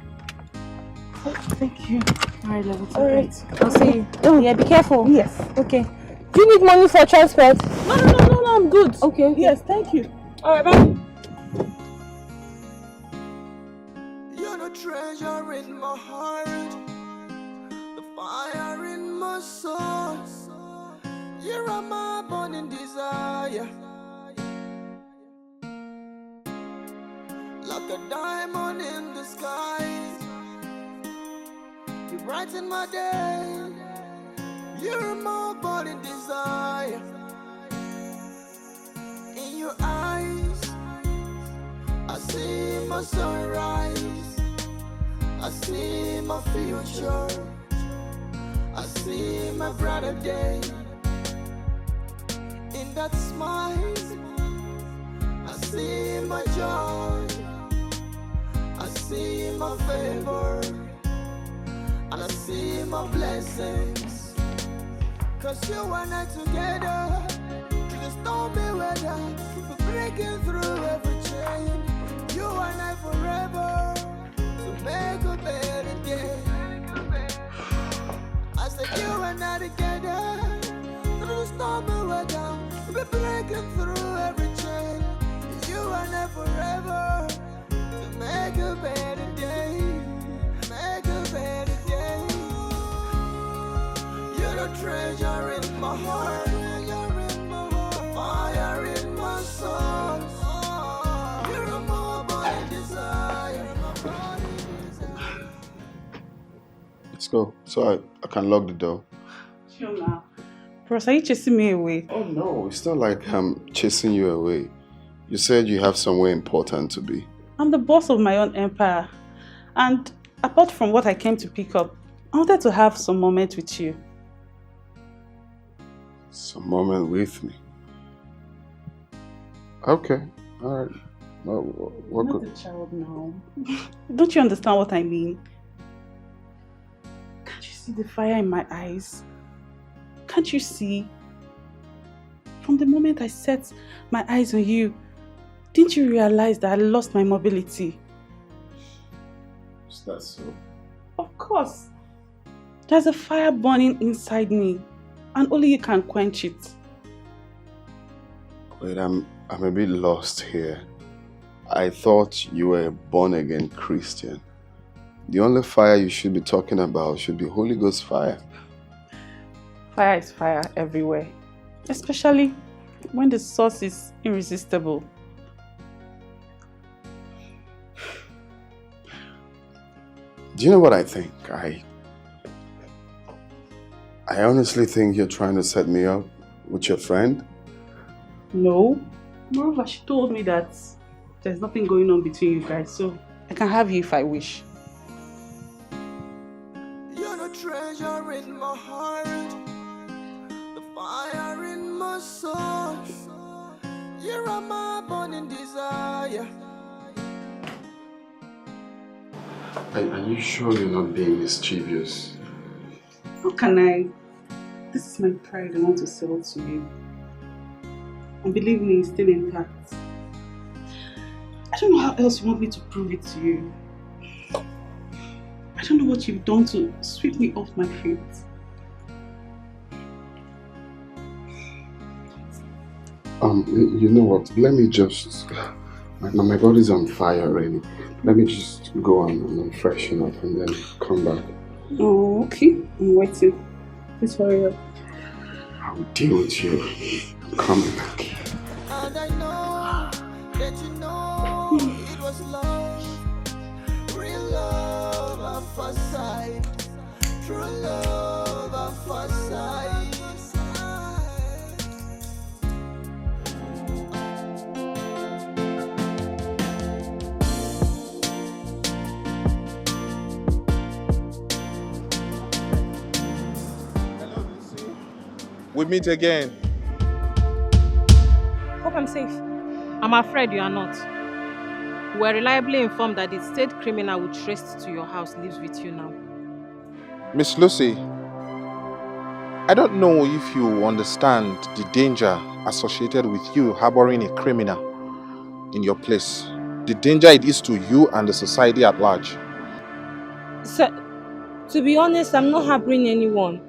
[SPEAKER 7] Oh, thank you.
[SPEAKER 6] Alright, level 2.
[SPEAKER 7] Alright.
[SPEAKER 6] I'll see you. Oh, yeah, be careful.
[SPEAKER 7] Yes.
[SPEAKER 6] Okay. Do you need money for transport?
[SPEAKER 7] No, I'm good.
[SPEAKER 6] Okay.
[SPEAKER 7] Yes, thank you.
[SPEAKER 6] Alright, bye.
[SPEAKER 5] You're the treasure in my heart, the fire in my soul. You're my burning desire, like a diamond in the sky. You brighten my day. You're my burning desire. In your eyes, I see my sunrise. I see my future. I see my brighter day. In that smile, I see my joy. I see my favor. And I see my blessings. 'Cause you and I together, through the stormy weather, we're breaking through every chain. You and I forever, to make a better day. I said you and I together, through the stormy weather, we're breaking through every chain. You and I forever, to make a better day. Make a better day. You're the treasure in my heart, fire in my soul. You're my body desire.
[SPEAKER 1] Let's go. So I can lock the door.
[SPEAKER 7] Chill now. Bros, are you chasing me away?
[SPEAKER 1] Oh no, it's not like I'm chasing you away. You said you have somewhere important to be.
[SPEAKER 7] I'm the boss of my own empire. And apart from what I came to pick up, I wanted to have some moment with you.
[SPEAKER 1] Some moment with me. Okay, alright. What
[SPEAKER 7] I'm not
[SPEAKER 1] could...
[SPEAKER 7] a child now. Don't you understand what I mean? Can't you see the fire in my eyes? Can't you see? From the moment I set my eyes on you, didn't you realize that I lost my mobility?
[SPEAKER 1] Is that so?
[SPEAKER 7] Of course. There's a fire burning inside me, and only you can quench it.
[SPEAKER 1] Wait, I'm a bit lost here. I thought you were a born-again Christian. The only fire you should be talking about should be Holy Ghost fire.
[SPEAKER 7] Fire is fire everywhere, especially when the source is irresistible.
[SPEAKER 1] Do you know what I think? I honestly think you're trying to set me up with your friend.
[SPEAKER 7] No. Moreover, she told me that there's nothing going on between you guys, so I can have you if I wish.
[SPEAKER 5] You're the treasure in my heart, the fire in my soul. You're my burning desire.
[SPEAKER 1] Are you sure you're not being mischievous?
[SPEAKER 7] How can I? This is my pride I want to sell to you. And believe me, it's still intact. I don't know how else you want me to prove it to you. I don't know what you've done to sweep me off my feet.
[SPEAKER 1] You know what? Let me just... My body's on fire already. Let me just go on and freshen up and then come back.
[SPEAKER 7] Oh, okay. I'm waiting. Please hurry up.
[SPEAKER 1] I'll deal with you. I'm coming back.
[SPEAKER 5] And I know that you know it was love, real love at first sight, true love at first sight.
[SPEAKER 3] We meet again.
[SPEAKER 6] Hope I'm safe.
[SPEAKER 4] I'm afraid you are not. We were reliably informed that the state criminal who traced to your house lives with you now.
[SPEAKER 3] Miss Lucy, I don't know if you understand the danger associated with you harboring a criminal in your place. The danger it is to you and the society at large.
[SPEAKER 6] Sir, to be honest, I'm not harboring anyone.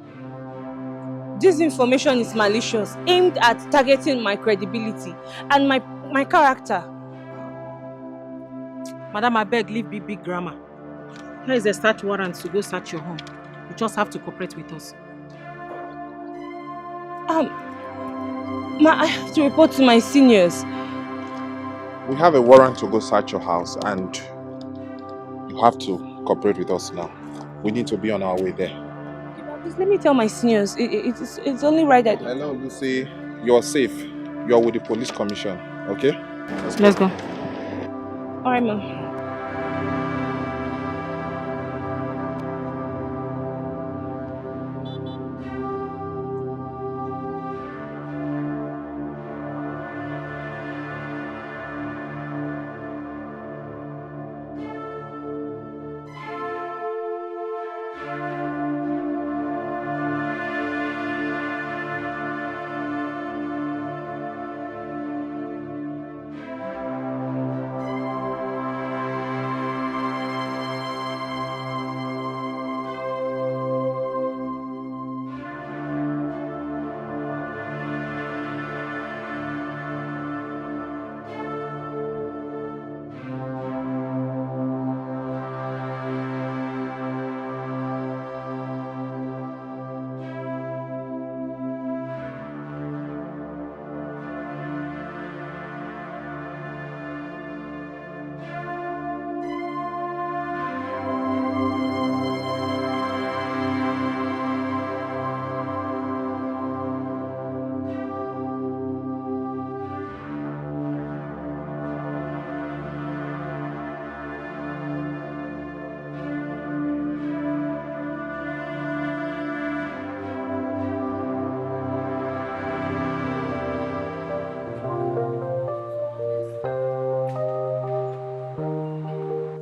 [SPEAKER 6] This information is malicious, aimed at targeting my credibility and my character.
[SPEAKER 4] Madam, I beg, leave big grammar. Here is a search warrant to go search your home. You just have to cooperate with us.
[SPEAKER 6] I have to report to my seniors.
[SPEAKER 3] We have a warrant to go search your house and you have to cooperate with us now. We need to be on our way there.
[SPEAKER 6] Please let me tell my seniors. It's only right that...
[SPEAKER 3] Hello, Lucy. You're safe. You're with the police commission, okay?
[SPEAKER 4] Let's go.
[SPEAKER 6] Alright, ma'am.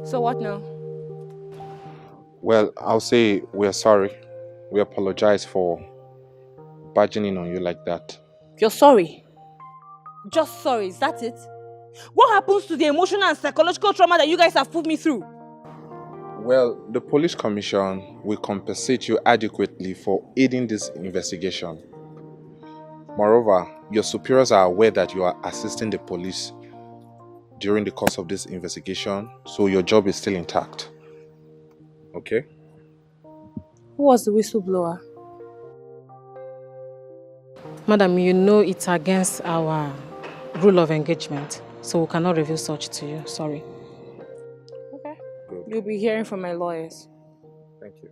[SPEAKER 6] So what now?
[SPEAKER 3] Well, I'll say we're sorry. We apologize for barging in on you like that.
[SPEAKER 6] You're sorry? Just sorry, is that it? What happens to the emotional and psychological trauma that you guys have put me through?
[SPEAKER 3] Well, the police commission will compensate you adequately for aiding this investigation. Moreover, your superiors are aware that you are assisting the police during the course of this investigation, so your job is still intact. Okay?
[SPEAKER 6] Who was the whistleblower?
[SPEAKER 4] Madam, you know it's against our rule of engagement, so we cannot reveal such to you. Sorry.
[SPEAKER 6] Okay.
[SPEAKER 3] Good.
[SPEAKER 6] You'll be hearing from my lawyers.
[SPEAKER 3] Thank you.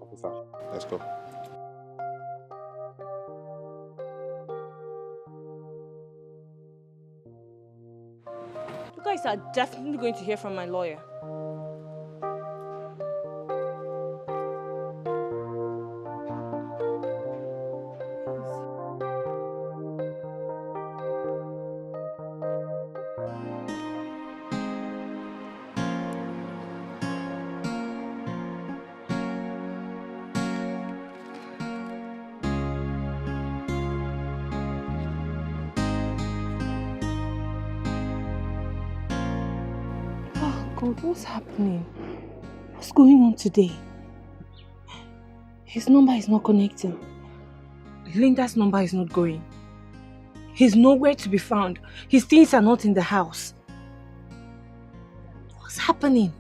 [SPEAKER 3] Officer, let's go.
[SPEAKER 6] You guys are definitely going to hear from my lawyer. God, what's happening? What's going on today? His number is not connecting. Linda's number is not going. He's nowhere to be found. His things are not in the house. What's happening?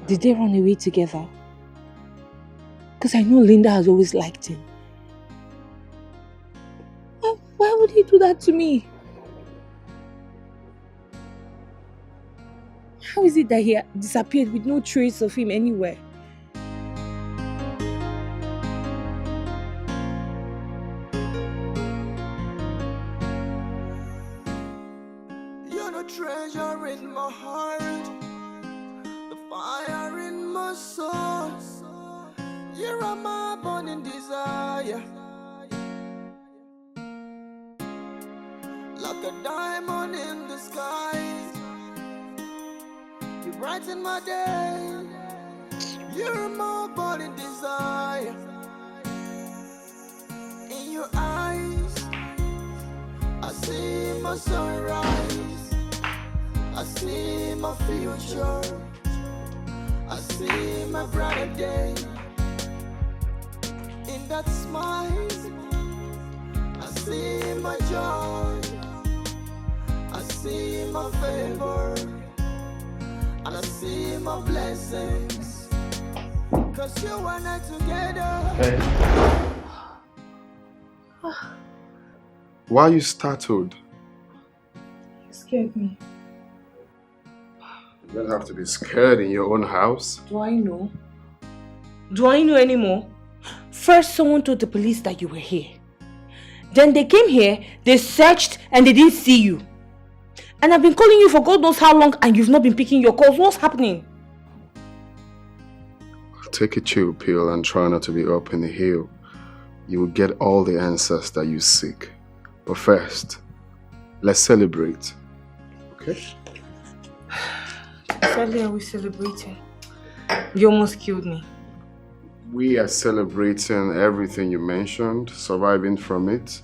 [SPEAKER 6] Did they run away together? Because I know Linda has always liked him. Why would he do that to me? How is it that he disappeared with no trace of him anywhere?
[SPEAKER 5] You're the treasure in my heart, the fire in my soul. You're my burning desire, like a diamond in the sky. You brighten my day. You're my burning desire. In your eyes, I see my sunrise. I see my future. I see my brighter day. In that smile, I see my joy. I see my favor. And I see my blessings. Cause you and I together.
[SPEAKER 1] Hey. Why are you startled?
[SPEAKER 6] You scared me.
[SPEAKER 1] You don't have to be scared in your own house.
[SPEAKER 6] Do I know? Do I know anymore? First, someone told the police that you were here. Then they came here, they searched, and they didn't see you. And I've been calling you for God knows how long and you've not been picking your calls. What's happening?
[SPEAKER 1] Take a chill pill and try not to be up in the hill. You will get all the answers that you seek. But first, let's celebrate. Okay?
[SPEAKER 6] Sadly, are we celebrating? You almost killed me.
[SPEAKER 1] We are celebrating everything you mentioned, surviving from it.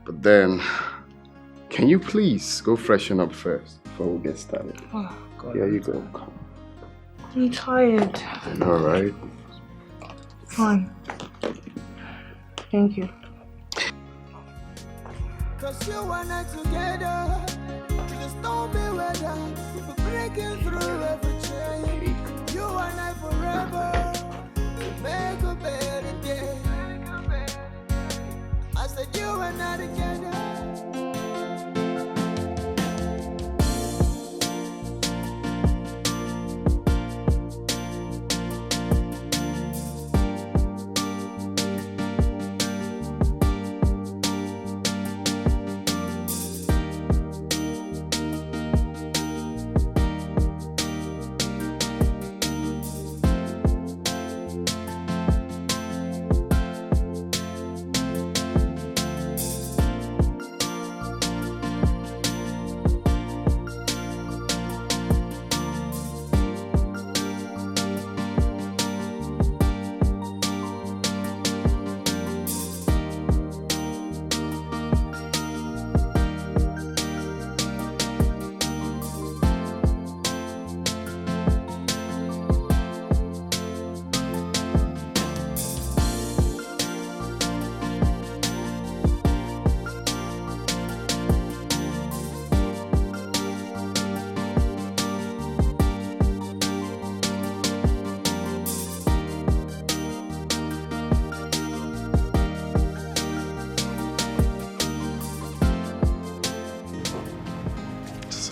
[SPEAKER 1] But then, can you please go freshen up first before we get started?
[SPEAKER 6] Oh, God.
[SPEAKER 1] Here you go.
[SPEAKER 6] I'm tired.
[SPEAKER 1] All right.
[SPEAKER 6] Fine. Thank you.
[SPEAKER 5] Cause you and I together, you just don't be weather. We're breaking through every chain. You and I forever, to make a better day. I said you and I together.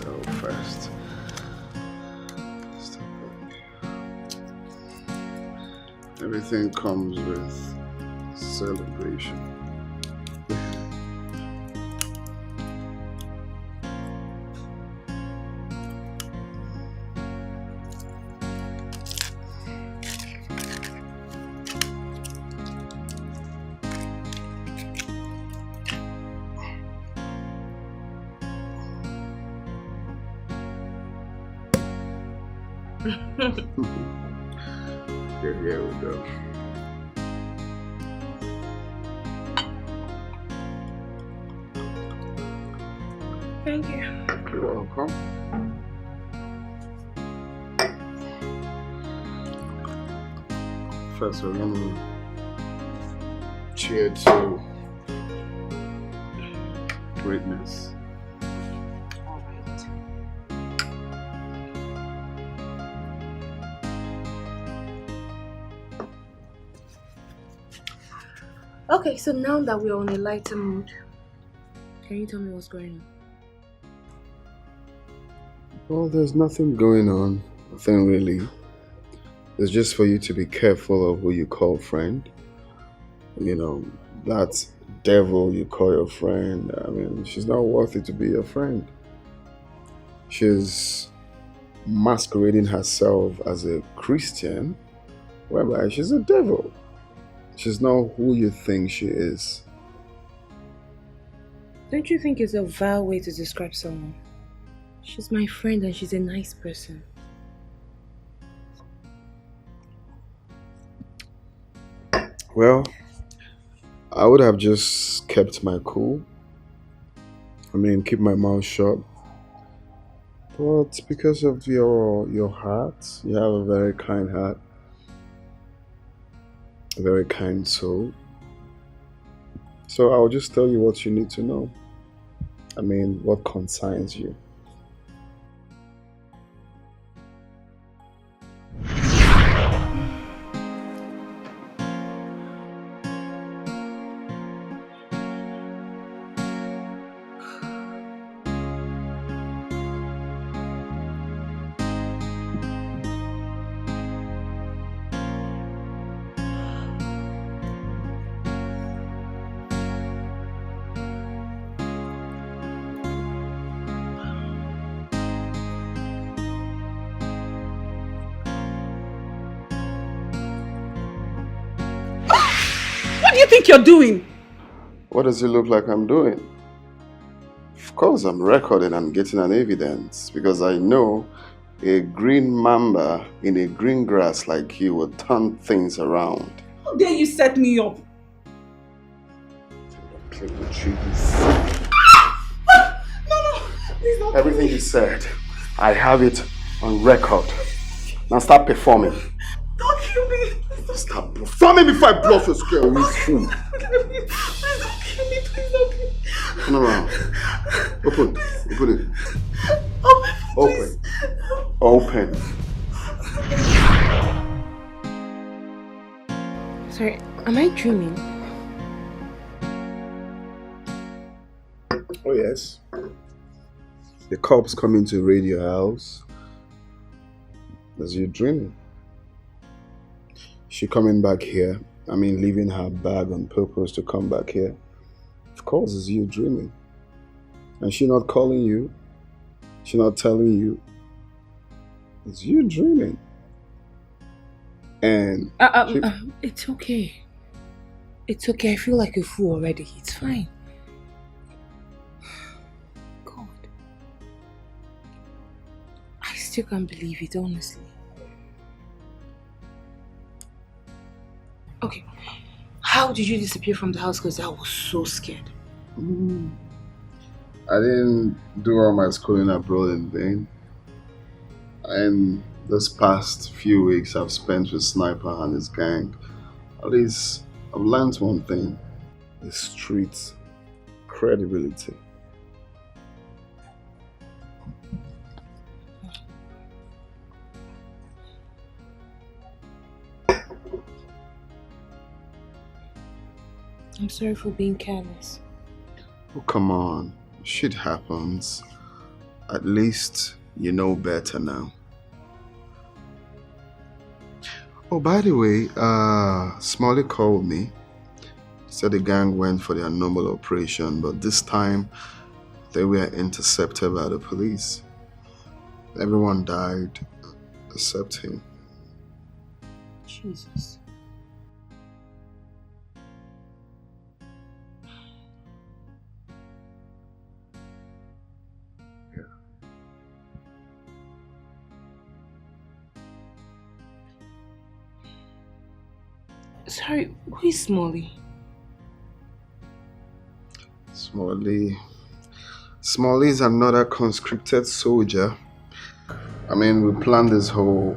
[SPEAKER 1] myself first. Everything comes with celebration. Here we go.
[SPEAKER 6] Thank you.
[SPEAKER 1] You're welcome. First, we're gonna cheer to greatness.
[SPEAKER 6] Okay, so now that we're on a lighter mood, can you tell me what's going on?
[SPEAKER 1] Well, there's nothing going on. Nothing really. It's just for you to be careful of who you call friend. You know, that devil you call your friend, I mean, she's not worthy to be your friend. She's masquerading herself as a Christian, whereby she's a devil. She's not who you think she is.
[SPEAKER 6] Don't you think it's a vile way to describe someone? She's my friend and she's a nice person.
[SPEAKER 1] Well, I would have just kept my cool. I mean, keep my mouth shut. But because of your heart, you have a very kind heart, a very kind soul. So I'll just tell you what you need to know. I mean, what concerns you.
[SPEAKER 7] What do you think you're doing?
[SPEAKER 1] What does it look like I'm doing? Of course, I'm recording and getting an evidence because I know a green mamba in a green grass like you will turn things around.
[SPEAKER 7] How dare you set me up?
[SPEAKER 1] Play with you.
[SPEAKER 7] No, please don't.
[SPEAKER 1] Everything you said, I have it on record. Now start performing.
[SPEAKER 7] Don't kill me.
[SPEAKER 1] Stop performing before I blow your scale, you fool.
[SPEAKER 7] Please don't kill me. Please don't kill me.
[SPEAKER 1] Turn around. Open. Open it.
[SPEAKER 7] Open.
[SPEAKER 1] Open.
[SPEAKER 6] Sorry, am I dreaming?
[SPEAKER 1] Oh yes. The cops coming to raid your house. As you're dreaming. She coming back here. I mean, leaving her bag on purpose to come back here. Of course, it's you dreaming. And she not calling you. She not telling you. It's you dreaming. And
[SPEAKER 6] it's okay. It's okay. I feel like a fool already. It's fine. God. I still can't believe it, honestly. Okay. How did you disappear from the house? Because I was so scared.
[SPEAKER 1] I didn't do all my schooling abroad in vain. And this past few weeks I've spent with Sniper and his gang. At least I've learned one thing. The street credibility.
[SPEAKER 6] I'm sorry for being careless.
[SPEAKER 1] Oh, come on. Shit happens. At least you know better now. Oh, by the way, Smalley called me. Said the gang went for their normal operation, but this time they were intercepted by the police. Everyone died except him.
[SPEAKER 6] Jesus. Sorry, who is Smalley?
[SPEAKER 1] Smalley is another conscripted soldier. I mean, we planned this whole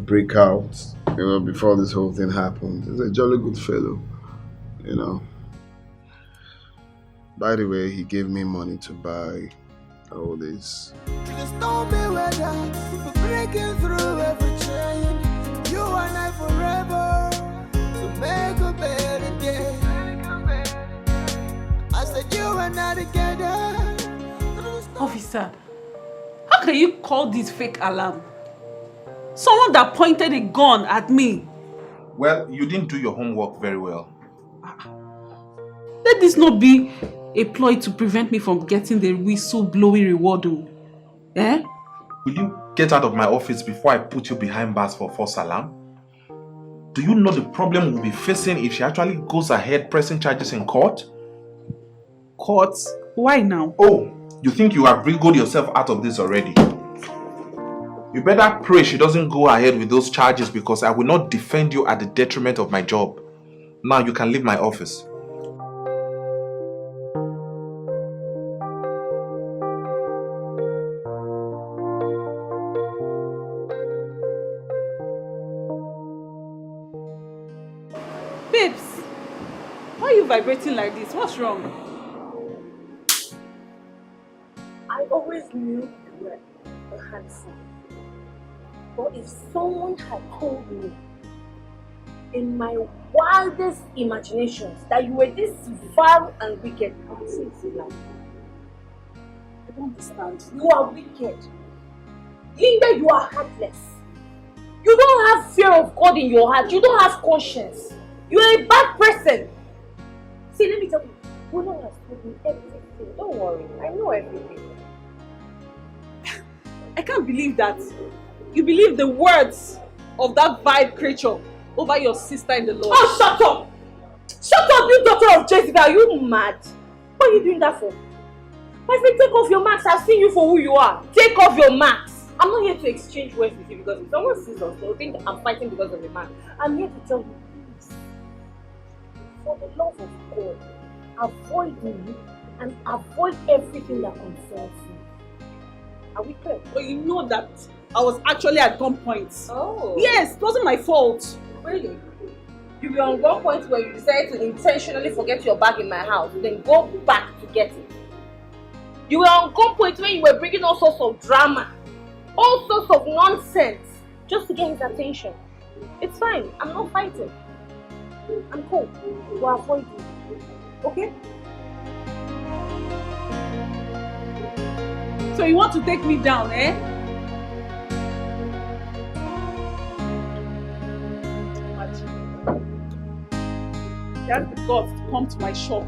[SPEAKER 1] breakout, before this whole thing happened. He's a jolly good fellow, By the way, he gave me money to buy all this.
[SPEAKER 5] Breaking through every chain, you and I forever, to make a better day. I said you and I together.
[SPEAKER 7] Officer, how can you call this fake alarm? Someone that pointed a gun at me.
[SPEAKER 3] Well, you didn't do your homework very well.
[SPEAKER 7] Let this not be a ploy to prevent me from getting the whistle-blowing reward. Eh?
[SPEAKER 3] Will you get out of my office before I put you behind bars for false alarm? Do you know the problem we'll be facing if she actually goes ahead pressing charges in court?
[SPEAKER 7] Court? Why now?
[SPEAKER 3] Oh, you think you have wriggled yourself out of this already? You better pray she doesn't go ahead with those charges, because I will not defend you at the detriment of my job. Now you can leave my office.
[SPEAKER 7] Babes, why are you vibrating like this? What's wrong?
[SPEAKER 6] I always knew you were a handsome. But if someone had told me in my wildest imaginations that you were this vile and wicked, I would say it's a lie.
[SPEAKER 7] I don't understand.
[SPEAKER 6] You are wicked. Linda, you are heartless. You don't have fear of God in your heart. You don't have conscience. You are a bad person. See, let me tell you, Bono has told me everything. Don't worry, I know everything.
[SPEAKER 7] I can't believe that you believe the words of that vile creature over your sister in the Lord.
[SPEAKER 6] Oh, shut up! Shut up, you daughter of Jezebel! Are you mad? What are you doing that for? My friend, take off your mask. I've seen you for who you are. Take off your mask. I'm not here to exchange words with you, because if someone sees us, they'll think I'm fighting because of a man. I'm here to tell you, please, for the love of God, avoid me and avoid everything that concerns me. Are we clear?
[SPEAKER 7] But you know that I was actually at gunpoint.
[SPEAKER 6] Oh.
[SPEAKER 7] Yes, it wasn't my fault.
[SPEAKER 6] Really? You were on gunpoint where you decided to intentionally forget your bag in my house, then go back to get it. You were on gunpoint when you were bringing all sorts of drama, all sorts of nonsense, just to get his attention. It's fine. I'm not fighting. I'm cool. We'll avoid you. Okay?
[SPEAKER 7] So you want to take me down, eh? You have the guts to come to my shop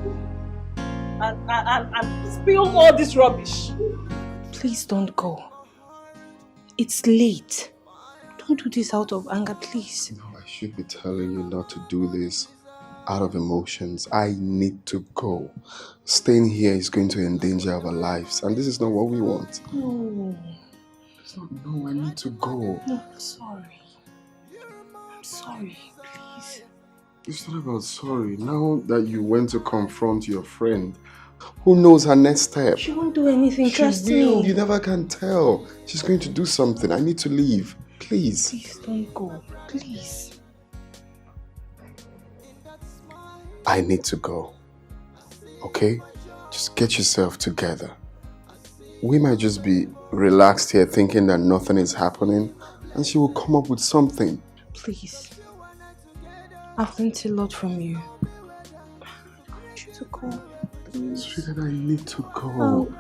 [SPEAKER 7] and spill all this rubbish.
[SPEAKER 6] Please don't go. It's late. Don't do this out of anger, please.
[SPEAKER 1] No, I should be telling you not to do this out of emotions. I need to go. Staying here is going to endanger our lives, and this is not what we want.
[SPEAKER 6] No.
[SPEAKER 1] No, I need to go.
[SPEAKER 6] No, I'm sorry. I'm sorry, please.
[SPEAKER 1] It's not about sorry. Now that you went to confront your friend, who knows her next step?
[SPEAKER 6] She won't do anything, trust me.
[SPEAKER 1] You never can tell. She's going to do something. I need to leave. Please.
[SPEAKER 6] Please don't go. Please.
[SPEAKER 1] I need to go. Okay? Just get yourself together. We might just be relaxed here thinking that nothing is happening, and she will come up with something.
[SPEAKER 6] Please. I've learned a lot from you. I want you to go. Please.
[SPEAKER 1] Sweetheart, I need to go.
[SPEAKER 6] Oh.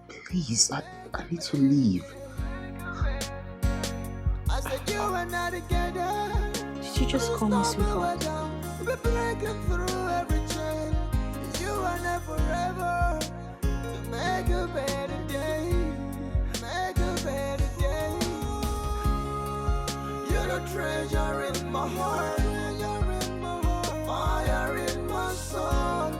[SPEAKER 1] Please. I need to leave.
[SPEAKER 5] I said you and I together.
[SPEAKER 6] Did you just call me sweetheart?
[SPEAKER 5] We're breaking through every chain. You and I forever. To make a better day. Make a better day. You're the treasure in my heart. Fire in my soul.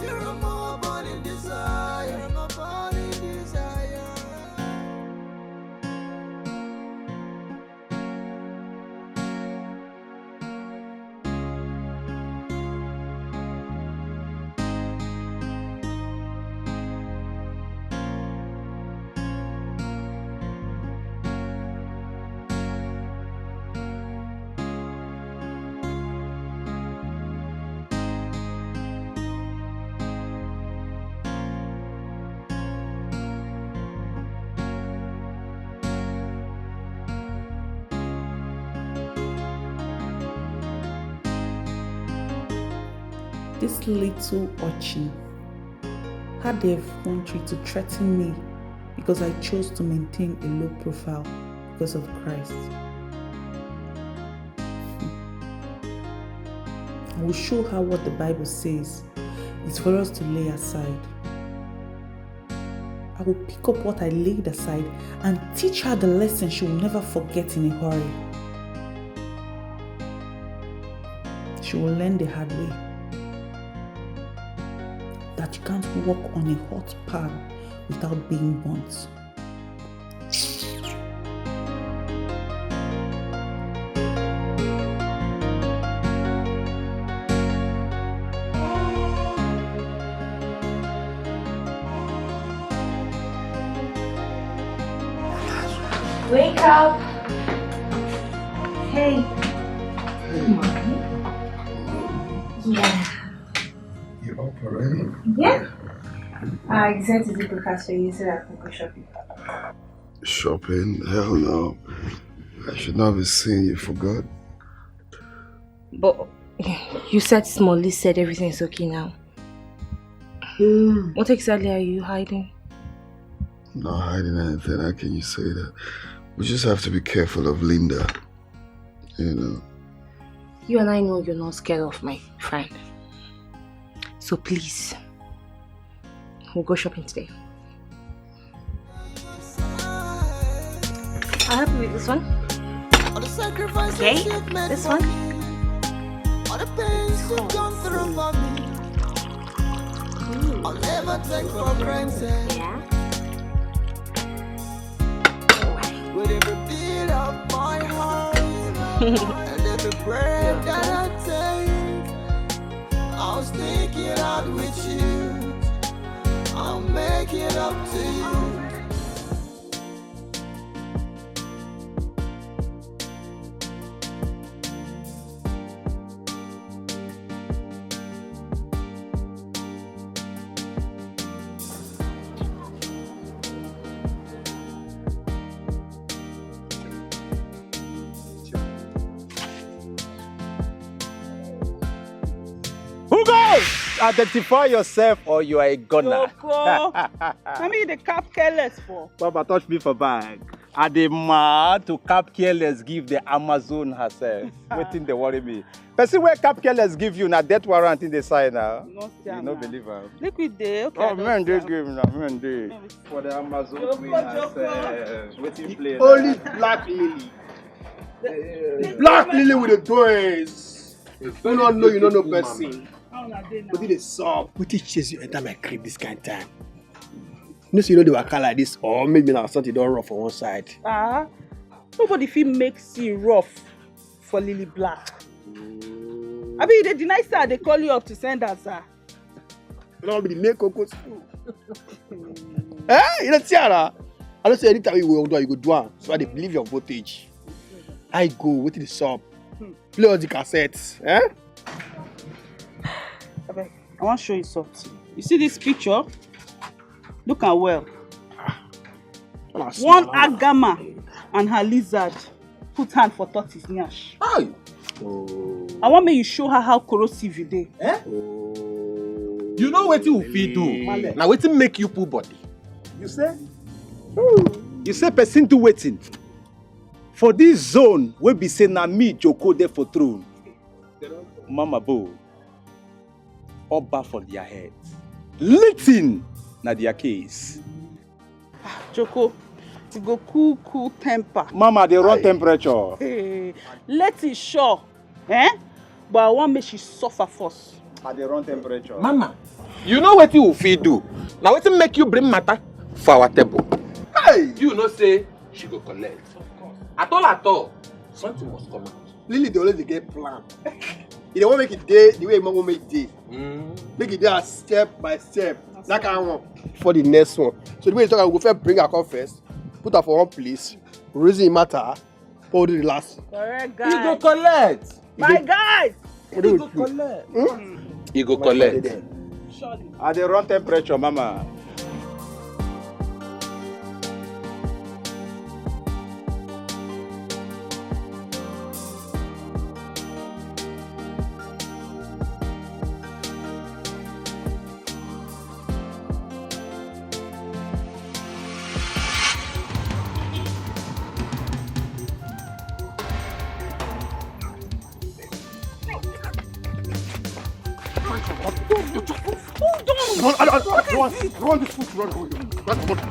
[SPEAKER 5] You're a more burning desire. My burning desire.
[SPEAKER 7] This little urchin had the effrontery to threaten me because I chose to maintain a low profile because of Christ. I will show her what the Bible says is for us to lay aside. I will pick up what I laid aside and teach her the lesson she will never forget in a hurry. She will learn the hard way that you can't walk on a hot pan without being burnt.
[SPEAKER 6] Wake up! Hey. Yeah.
[SPEAKER 1] You up already?
[SPEAKER 6] Yeah. I decided to do breakfast for you so that I can go shopping.
[SPEAKER 1] Shopping? Hell no. I should not be seeing you for good.
[SPEAKER 6] But you said Smalley said everything's okay now. What exactly are you hiding?
[SPEAKER 1] I'm not hiding anything. How can you say that? We just have to be careful of Linda. You know.
[SPEAKER 6] You and I know you're not scared of my friend. So please, we'll go shopping today. I'll help you with this one. Okay, this one.
[SPEAKER 5] I'll never take for granted.
[SPEAKER 6] Yeah.
[SPEAKER 5] With every beat of my heart and every breath that I take, I'll stick it out with you. I'll make it up to you.
[SPEAKER 8] Identify yourself or you are a gunner.
[SPEAKER 7] Coco, I mean the cap careless for.
[SPEAKER 8] Baba touch me for bag. Are the mad to cap careless give the Amazon herself? Waiting they worry me. Person where cap careless give you na death warrant in the sign now. You no believe her.
[SPEAKER 7] Liquid day, okay.
[SPEAKER 8] Oh man, they give now, man they. For the Amazon queen herself. Waiting play.
[SPEAKER 9] Only Black Lily. Black Lily with the toys. You don't know, you don't know person. What did they solve? What did chase you enter my crib this kind of time? No, so you know they were car like this, or maybe now something don't rough on one side.
[SPEAKER 7] Nobody feel makes you rough for Lily Black. I mean, they deny sir, they call you up to send us, sir.
[SPEAKER 9] No, be the make Coco school. Eh? You don't see her? I don't say anytime you go do, you go do one. So I they believe your voltage. I go, what did they solve? Play all the cassettes, eh?
[SPEAKER 7] I want to show you something. You see this picture? Look at well. One agama and her lizard put hand for tortoise nyash. I want me you show her how corrosive you dey.
[SPEAKER 10] You know what you feel do? Now what make you pull body?
[SPEAKER 9] You say?
[SPEAKER 8] You say person do waiting. For this zone, we be say na me Joko there for throne. Mama Bo, Oba for their heads. Litting na their case.
[SPEAKER 7] Joko, you go cool temper.
[SPEAKER 8] Mama, they run temperature.
[SPEAKER 7] Hey, let it show. Eh? But I want me she suffer first.
[SPEAKER 8] They run temperature.
[SPEAKER 9] Mama, you know what you fit do? Now what make you bring matter for our table? Hey! You know say she go collect. Of course. At all, something must come out.
[SPEAKER 10] Lily dey always get plan. You don't want to make it day the way you want make it day. Make it there step by step. That kind of one. For the next one. So the way you talk, we go first bring her come first, put her for one place, reason it matter, or do the last.
[SPEAKER 7] Correct, guys.
[SPEAKER 9] You go collect.
[SPEAKER 7] My guys!
[SPEAKER 9] You go collect. You go collect.
[SPEAKER 7] Surely.
[SPEAKER 8] They run temperature, Mama.
[SPEAKER 10] I want this food to run away. That's my money.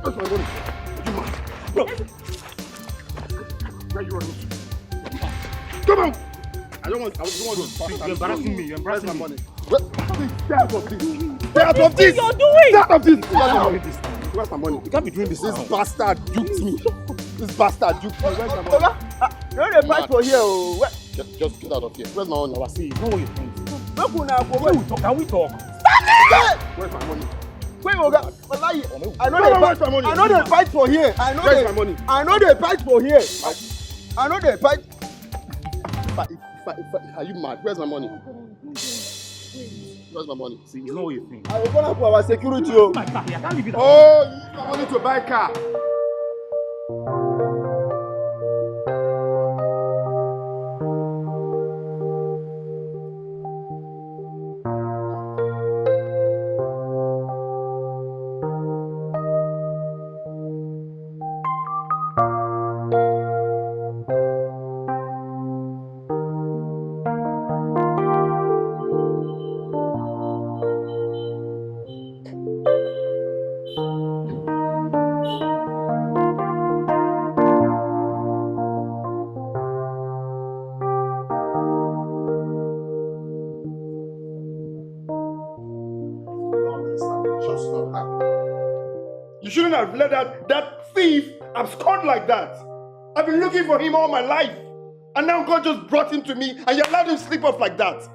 [SPEAKER 10] That's my money. You mad? No. Where you running to? Come on! I don't want to. You're embarrassing me. You're embarrassing my money. Stay out of this. Stay out of this.
[SPEAKER 7] What you're doing?
[SPEAKER 10] Stay out of this. Where's my money?
[SPEAKER 9] You can't be doing this.
[SPEAKER 10] This bastard duped me. This bastard duped me. Where's my money?
[SPEAKER 9] You're the fight for here.
[SPEAKER 10] Just get out of here. Where's my money?
[SPEAKER 9] I see. It's not what you think.
[SPEAKER 10] Can we talk? Where's my money?
[SPEAKER 9] Wait, Oga. I know
[SPEAKER 10] they fight for here. Where's my money?
[SPEAKER 9] I know they fight for here. I know they fight.
[SPEAKER 10] Are you mad? Where's my money? Where's my money?
[SPEAKER 9] See, you know what you think.
[SPEAKER 10] I will call for our security. Oh,
[SPEAKER 9] I can't leave it.
[SPEAKER 10] you use my money to buy a car. You shouldn't have let that thief abscond like that. I've been looking for him all my life. And now God just brought him to me and you allowed him to slip off like that.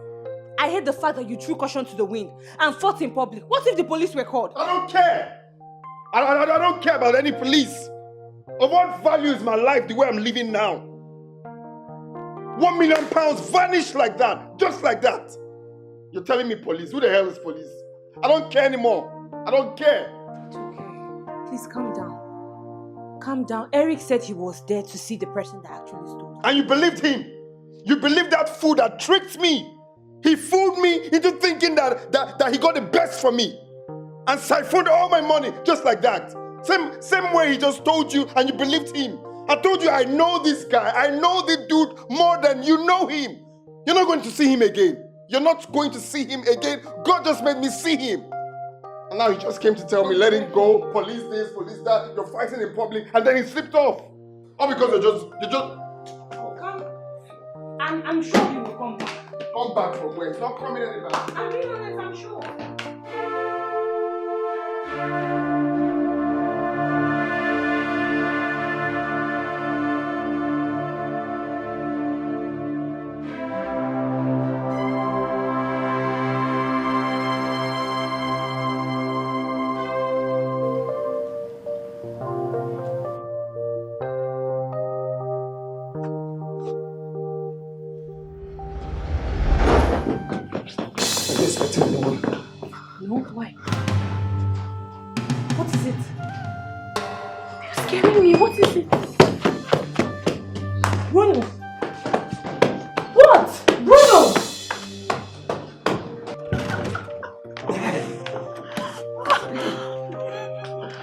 [SPEAKER 6] I hate the fact that you threw caution to the wind and fought in public. What if the police were called?
[SPEAKER 10] I don't care. I don't care about any police. Of what value is my life the way I'm living now? £1 million vanished like that. Just like that. You're telling me police? Who the hell is police? I don't care anymore. I don't care.
[SPEAKER 6] It's okay. Please calm down. Calm down. Eric said he was there to see the person that actually stole.
[SPEAKER 10] And you believed him. You believed that fool that tricked me. He fooled me into thinking that he got the best for me. And siphoned all my money just like that. Same way he just told you and you believed him. I told you I know this guy. I know the dude more than you know him. You're not going to see him again. You're not going to see him again. God just made me see him. And now he just came to tell me, let him go, police this, police that, you're fighting in public, and then he slipped off. All because you're just...
[SPEAKER 6] Come. I'm sure he will come back.
[SPEAKER 10] Come back from where? He's not coming anywhere.
[SPEAKER 6] I'm being honest, I'm sure. No, why? What is it? You're scaring me. What is it? Bruno! What? Bruno!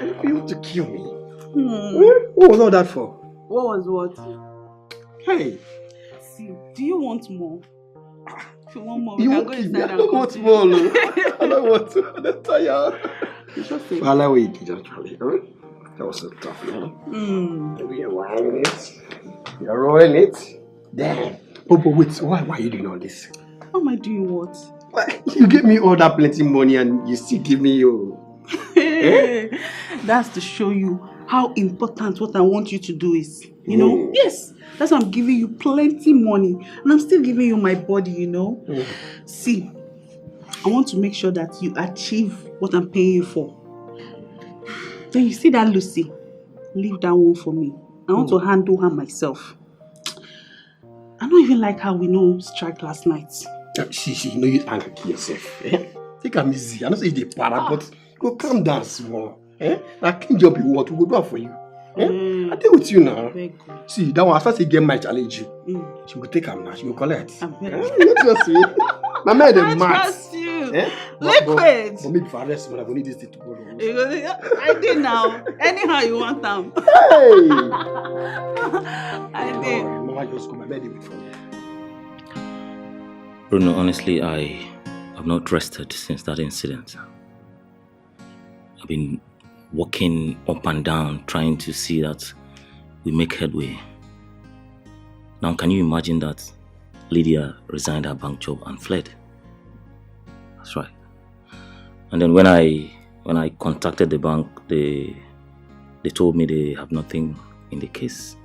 [SPEAKER 9] You want to kill me? What was all that for?
[SPEAKER 7] What was what?
[SPEAKER 9] Hey.
[SPEAKER 7] See, do you want more? If you want more, we
[SPEAKER 9] You
[SPEAKER 7] can
[SPEAKER 9] want
[SPEAKER 7] go
[SPEAKER 9] to
[SPEAKER 7] inside
[SPEAKER 9] I
[SPEAKER 7] and
[SPEAKER 9] don't want
[SPEAKER 7] continue.
[SPEAKER 9] more. No. I don't want to. I'm tired.
[SPEAKER 7] You should say.
[SPEAKER 9] Well, I wait, actually. That was so tough, you know? You're rolling it. You're rolling it. Damn. Oh, but wait, why are you doing all this?
[SPEAKER 7] How am I doing what?
[SPEAKER 9] You give me all that plenty money and you still give me your...
[SPEAKER 7] That's to show you how important what I want you to do is. You know? Yes. That's why I'm giving you plenty money. And I'm still giving you my body, you know? See, I want to make sure that you achieve what I'm paying you for. Then you see that Lucy? Leave that one for me. I want to handle her myself. I don't even like how we know strike last night.
[SPEAKER 9] See, you know you angry yourself. Take a easy. I don't say it's the para, but go calm down small. I can't job you what we go do it for you. I deal with you now. See, that one, as far as you get my challenge you, she will take him now. She will collect.
[SPEAKER 7] I'm
[SPEAKER 9] you trust me? My man, the mad.
[SPEAKER 7] I trust you. Liquid.
[SPEAKER 9] But maybe for arrest, I will need this thing to go.
[SPEAKER 7] I did now. Anyhow you want them.
[SPEAKER 9] Hey!
[SPEAKER 7] I did.
[SPEAKER 9] Mama just come. My bed wait for me.
[SPEAKER 11] Bruno, honestly, I have not rested since that incident. I've been walking up and down, trying to see that we make headway. Now, can you imagine that Lydia resigned her bank job and fled? That's right. And then when I contacted the bank, they told me they have nothing in the case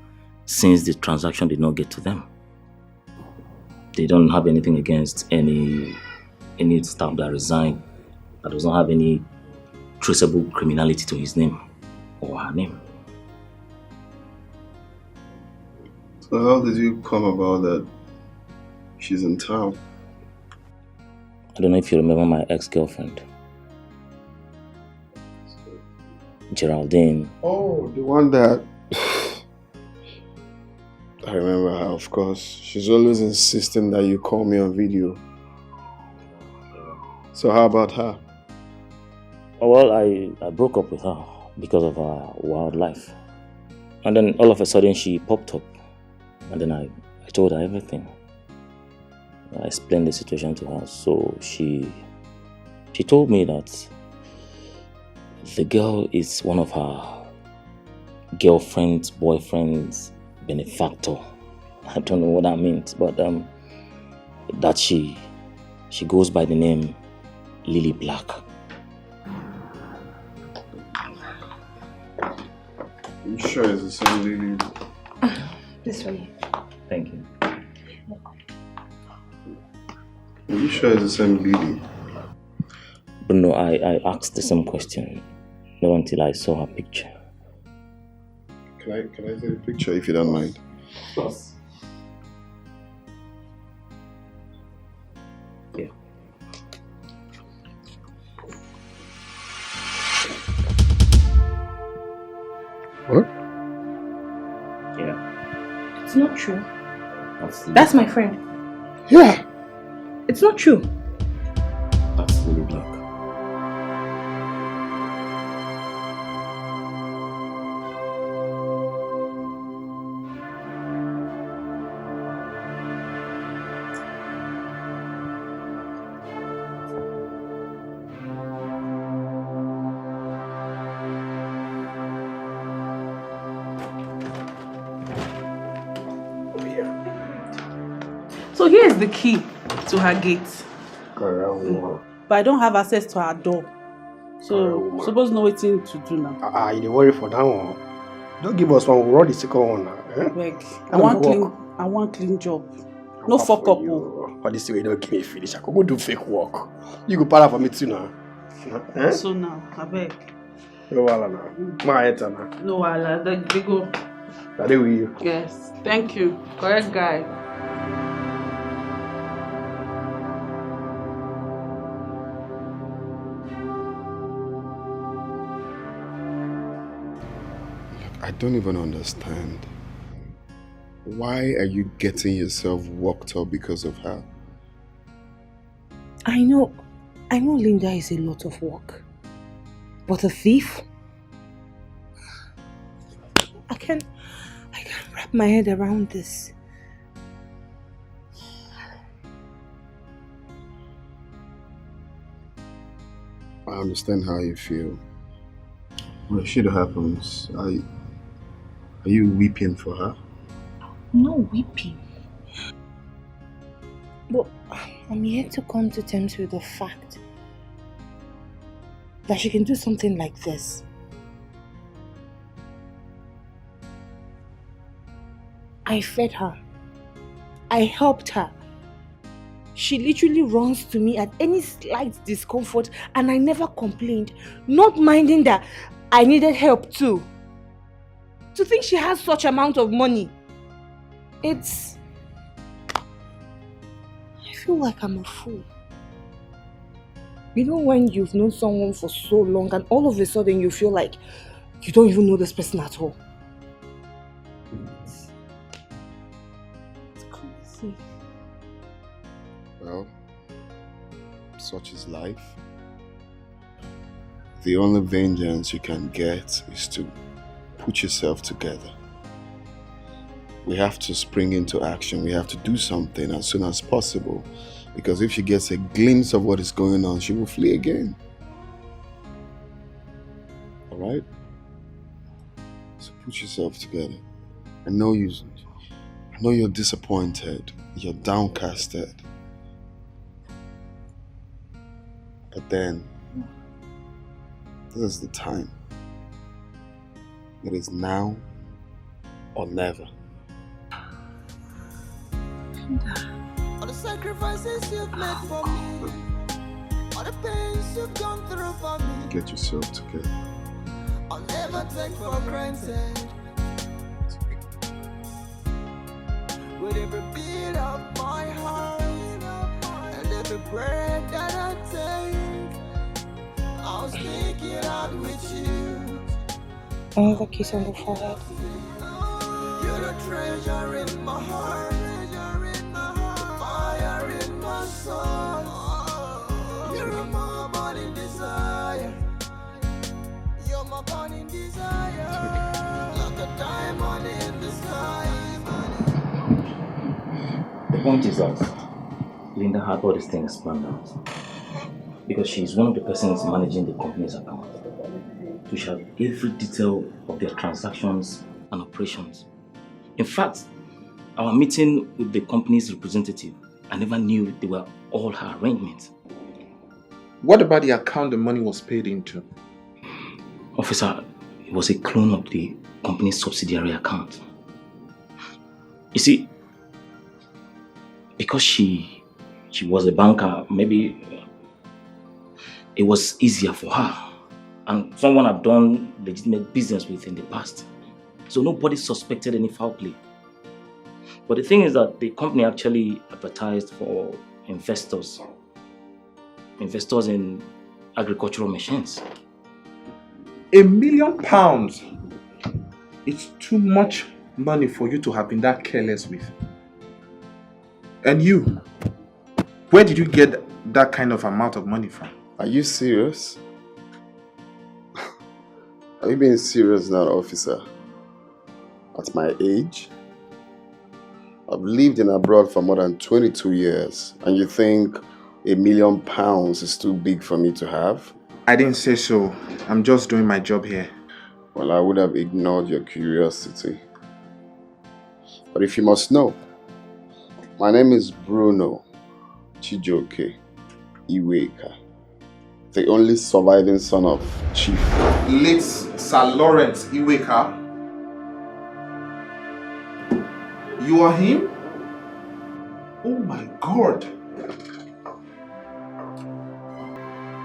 [SPEAKER 11] since the transaction did not get to them. They don't have anything against any staff that resigned that does not have any traceable criminality to his name or her name.
[SPEAKER 1] So how did you come about that she's in town?
[SPEAKER 11] I don't know if you remember my ex-girlfriend, Geraldine.
[SPEAKER 1] Oh, the one that... I remember her, of course. She's always insisting that you call me on video. So how about her?
[SPEAKER 11] Well, I broke up with her because of her wild life. And then all of a sudden she popped up. And then I told her everything. I explained the situation to her. So she told me that the girl is one of her girlfriend's boyfriend's benefactor. I don't know what that means, but that she goes by the name Lily Black.
[SPEAKER 1] Are you sure it's the same Lily?
[SPEAKER 6] This for you.
[SPEAKER 11] Thank you.
[SPEAKER 1] Are you sure it's the same Lily?
[SPEAKER 11] Bruno, I asked the same question, not until I saw her picture.
[SPEAKER 1] Can I see the picture if you don't mind?
[SPEAKER 11] Of course. Yeah.
[SPEAKER 1] What?
[SPEAKER 11] Yeah.
[SPEAKER 6] It's not true. That's my friend.
[SPEAKER 1] Yeah.
[SPEAKER 6] It's not true.
[SPEAKER 11] That's Lily Black.
[SPEAKER 7] So here's the key to her gate. But I don't have access to her door. So suppose know what to do now.
[SPEAKER 9] You dey worry for that one. Don't give us one, we'll run the second one now.
[SPEAKER 7] Like, I want clean job. No fuck up.
[SPEAKER 9] For this way, you don't give me finish. I could go do fake work. You go para for me too now.
[SPEAKER 7] So now, I beg.
[SPEAKER 9] No wala now. My enter now.
[SPEAKER 7] No wala, they go.
[SPEAKER 9] Are they with you?
[SPEAKER 7] Yes, thank you. Correct guy.
[SPEAKER 1] I don't even understand. Why are you getting yourself worked up because of her?
[SPEAKER 6] I know Linda is a lot of work. But a thief? my head around this.
[SPEAKER 1] I understand how you feel. When shit happens, are you weeping for her?
[SPEAKER 6] No weeping. But I'm here to come to terms with the fact that she can do something like this. I fed her. I helped her. She literally runs to me at any slight discomfort and I never complained, not minding that I needed help too. To think she has such amount of money, I feel like I'm a fool. You know when you've known someone for so long and all of a sudden you feel like you don't even know this person at all. It's crazy.
[SPEAKER 1] Well, such is life. The only vengeance you can get is to put yourself together. We have to spring into action. We have to do something as soon as possible. Because if she gets a glimpse of what is going on, she will flee again. Alright? So put yourself together. I know you're disappointed. You're downcasted. But then, this is the time. It is now or never.
[SPEAKER 5] All the sacrifices you've made for me, all the pains you've gone through for me,
[SPEAKER 1] Get yourself together.
[SPEAKER 5] I'll never take for granted. With every beat of my heart and every breath that I take, I'll stick it out with you.
[SPEAKER 6] Another kiss on the forehead.
[SPEAKER 5] You're the treasure in my heart, fire in my soul. You're my burning desire. You're my burning desire. Like a diamond in the sky.
[SPEAKER 11] The point is that Linda had all these things planned out because she's one of the persons managing the company's account. So she had every detail of their transactions and operations. In fact, our meeting with the company's representative, I never knew they were all her arrangements.
[SPEAKER 3] What about the account the money was paid into?
[SPEAKER 11] Officer, it was a clone of the company's subsidiary account. You see, because she was a banker, maybe it was easier for her. And someone I've done legitimate business with in the past. So nobody suspected any foul play. But the thing is that the company actually advertised for investors in agricultural machines.
[SPEAKER 3] £1 million? It's too much money for you to have been that careless with. And you, where did you get that kind of amount of money from?
[SPEAKER 1] Are you serious? Are you being serious now, officer? At my age? I've lived in abroad for more than 22 years, and you think £1 million is too big for me to have?
[SPEAKER 3] I didn't say so. I'm just doing my job here.
[SPEAKER 1] Well, I would have ignored your curiosity. But if you must know, my name is Bruno Chijoke Iweka, the only surviving son of Chief
[SPEAKER 3] Late Sir Lawrence Iweka. You are him? Oh my God.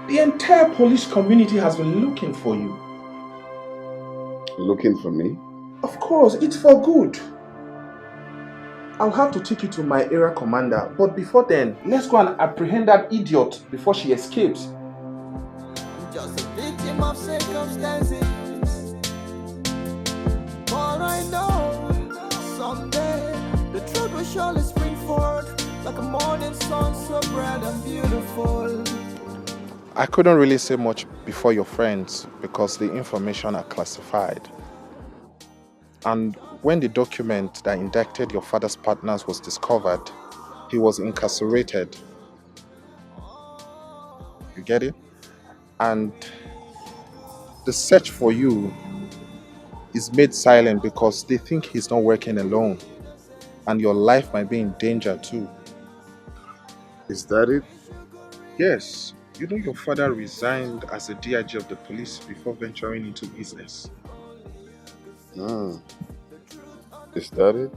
[SPEAKER 3] The entire police community has been looking for you.
[SPEAKER 1] Looking for me?
[SPEAKER 3] Of course, it's for good. I'll have to take you to my area commander, but before then, let's go and apprehend that idiot before she escapes.
[SPEAKER 5] Just a victim of circumstances. But I know someday the truth will surely spring forth like a morning sun, so bright and beautiful.
[SPEAKER 3] I couldn't really say much before your friends because the information are classified. And when the document that indicted your father's partners was discovered, he was incarcerated. You get it? And the search for you is made silent because they think he's not working alone. And your life might be in danger too.
[SPEAKER 1] Is that it?
[SPEAKER 3] Yes. You know your father resigned as the DIG of the police before venturing into business.
[SPEAKER 1] Is that it?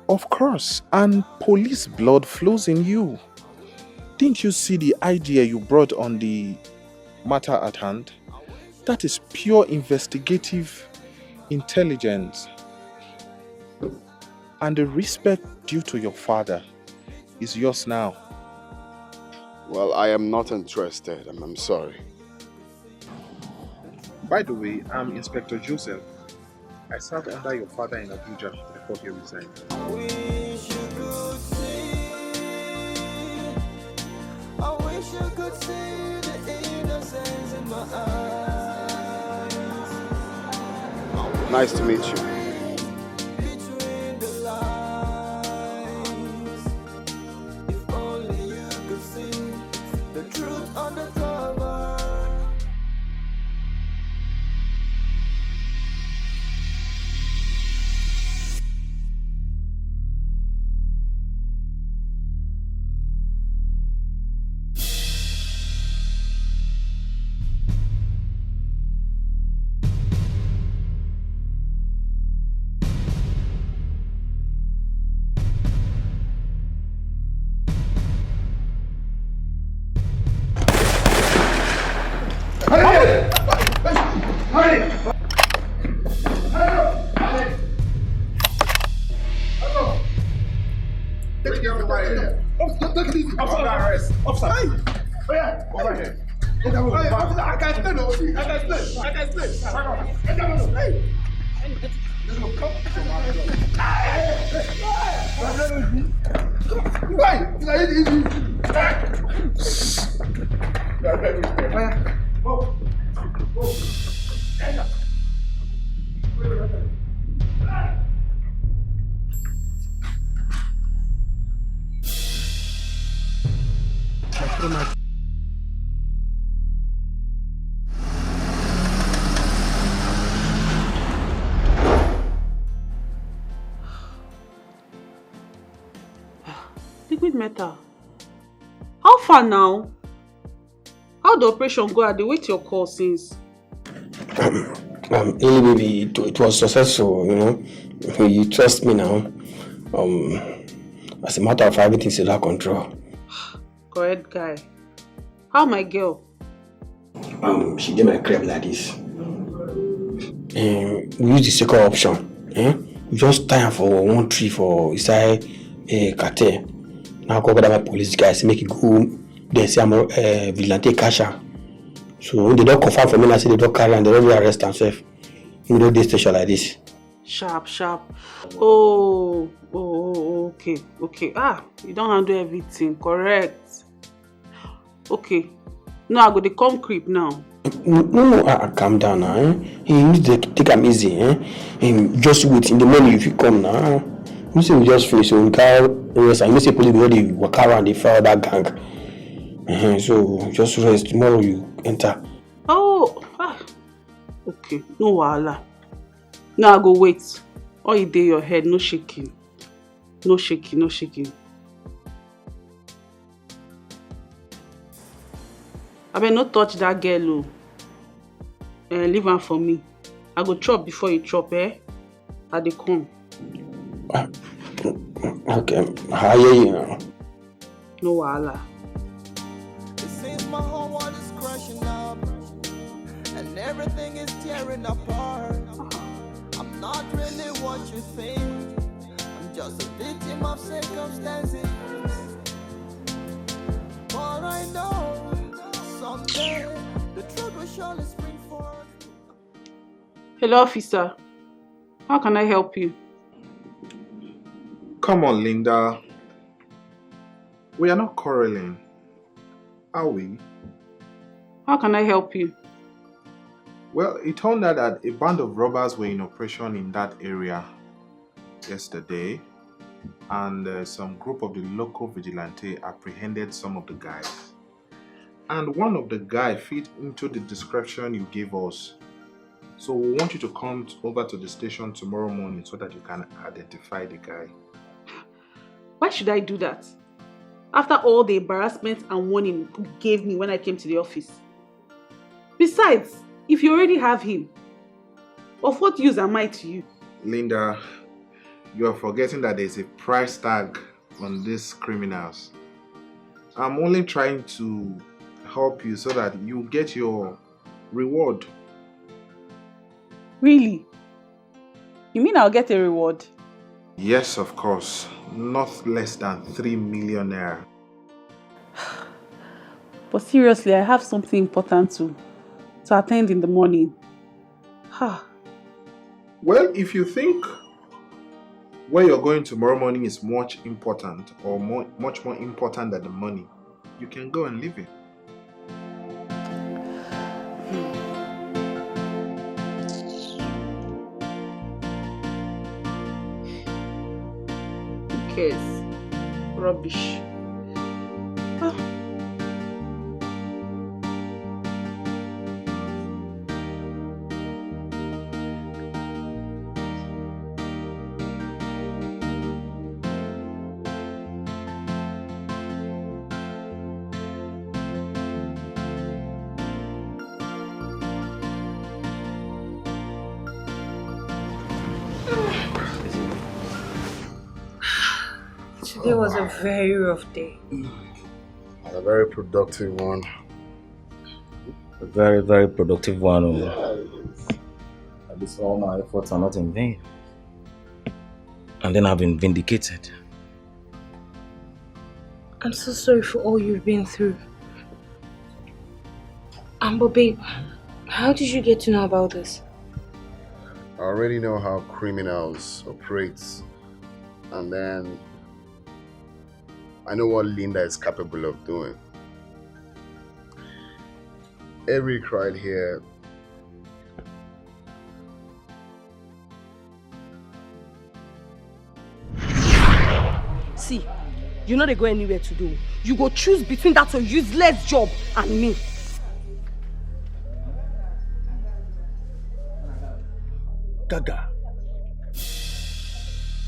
[SPEAKER 3] Of course. And police blood flows in you. Didn't you see the idea you brought on the matter at hand? That is pure investigative intelligence. And the respect due to your father is yours now.
[SPEAKER 1] Well, I am not interested. I'm sorry.
[SPEAKER 3] By the way, I'm Inspector Joseph. I served under your father in Abuja before he resigned.
[SPEAKER 5] I wish you could see the innocence in my eyes.
[SPEAKER 1] Nice to meet you.
[SPEAKER 5] Between the lines, if only you could see the truth on the cover.
[SPEAKER 7] Liquid metal. How far now? How the operation go? I dey wait your call since.
[SPEAKER 9] Ini baby, it was successful, you know. You trust me now. As a matter of fact, everything's under control.
[SPEAKER 7] Correct guy. How my girl?
[SPEAKER 9] She did my crib like this. We use the second option. We just tie her for one tree for inside a cartel. Now go over my police guys make it go. They say I'm a vigilante casher. So when they don't confirm for me, I say they don't carry and they don't arrest themselves. You know, they station like this.
[SPEAKER 7] Sharp. Oh, okay. You don't handle everything, correct. Okay. No, I go to come creep now.
[SPEAKER 9] No, calm down now. You need to take them easy. Just wait in the morning if you come now. You say we just finish, so we can't rest. I say police already walk around, they fire that gang. So just rest. Tomorrow you enter.
[SPEAKER 7] Oh, okay. No wahala. Now I go wait. All you dey your head, no shaking. No shaking. I better not touch that girl. Leave her for me. I go chop before you chop, I dey come.
[SPEAKER 9] Okay, I hear you now.
[SPEAKER 7] No wahala.
[SPEAKER 5] It seems my whole world is crashing up, and everything is tearing apart. I'm not really what you think. I'm just a victim of circumstances. But I know someday the truth will surely spring forth.
[SPEAKER 7] Hello, officer. How can I help you?
[SPEAKER 3] Come on, Linda. We are not quarreling, are we?
[SPEAKER 7] How can I help you?
[SPEAKER 3] Well, it turned out that a band of robbers were in operation in that area yesterday, and some group of the local vigilante apprehended some of the guys. And one of the guys fit into the description you gave us. So we want you to come over to the station tomorrow morning so that you can identify the guy.
[SPEAKER 7] Why should I do that? After all the embarrassment and warning you gave me when I came to the office. Besides, if you already have him, of what use am I to you?
[SPEAKER 3] Linda, you are forgetting that there's a price tag on these criminals. I'm only trying to help you so that you get your reward.
[SPEAKER 7] Really? You mean I'll get a reward?
[SPEAKER 3] Yes, of course. Not less than 3 million naira.
[SPEAKER 7] But seriously, I have something important to attend in the morning.
[SPEAKER 3] Well, if you think where you're going tomorrow morning is much important or much more important than the money, you can go and leave it.
[SPEAKER 7] Who cares? Rubbish.
[SPEAKER 6] Today was a very rough day.
[SPEAKER 1] A very productive one.
[SPEAKER 11] A very, very productive one. At least all my efforts are not in vain. And then I've been vindicated.
[SPEAKER 6] I'm so sorry for all you've been through. But babe, how did you get to know about this?
[SPEAKER 1] I already know how criminals operate, and then I know what Linda is capable of doing. Eric right here
[SPEAKER 6] See, you know they go anywhere to do. You go choose between that your useless job and me.
[SPEAKER 8] Gaga.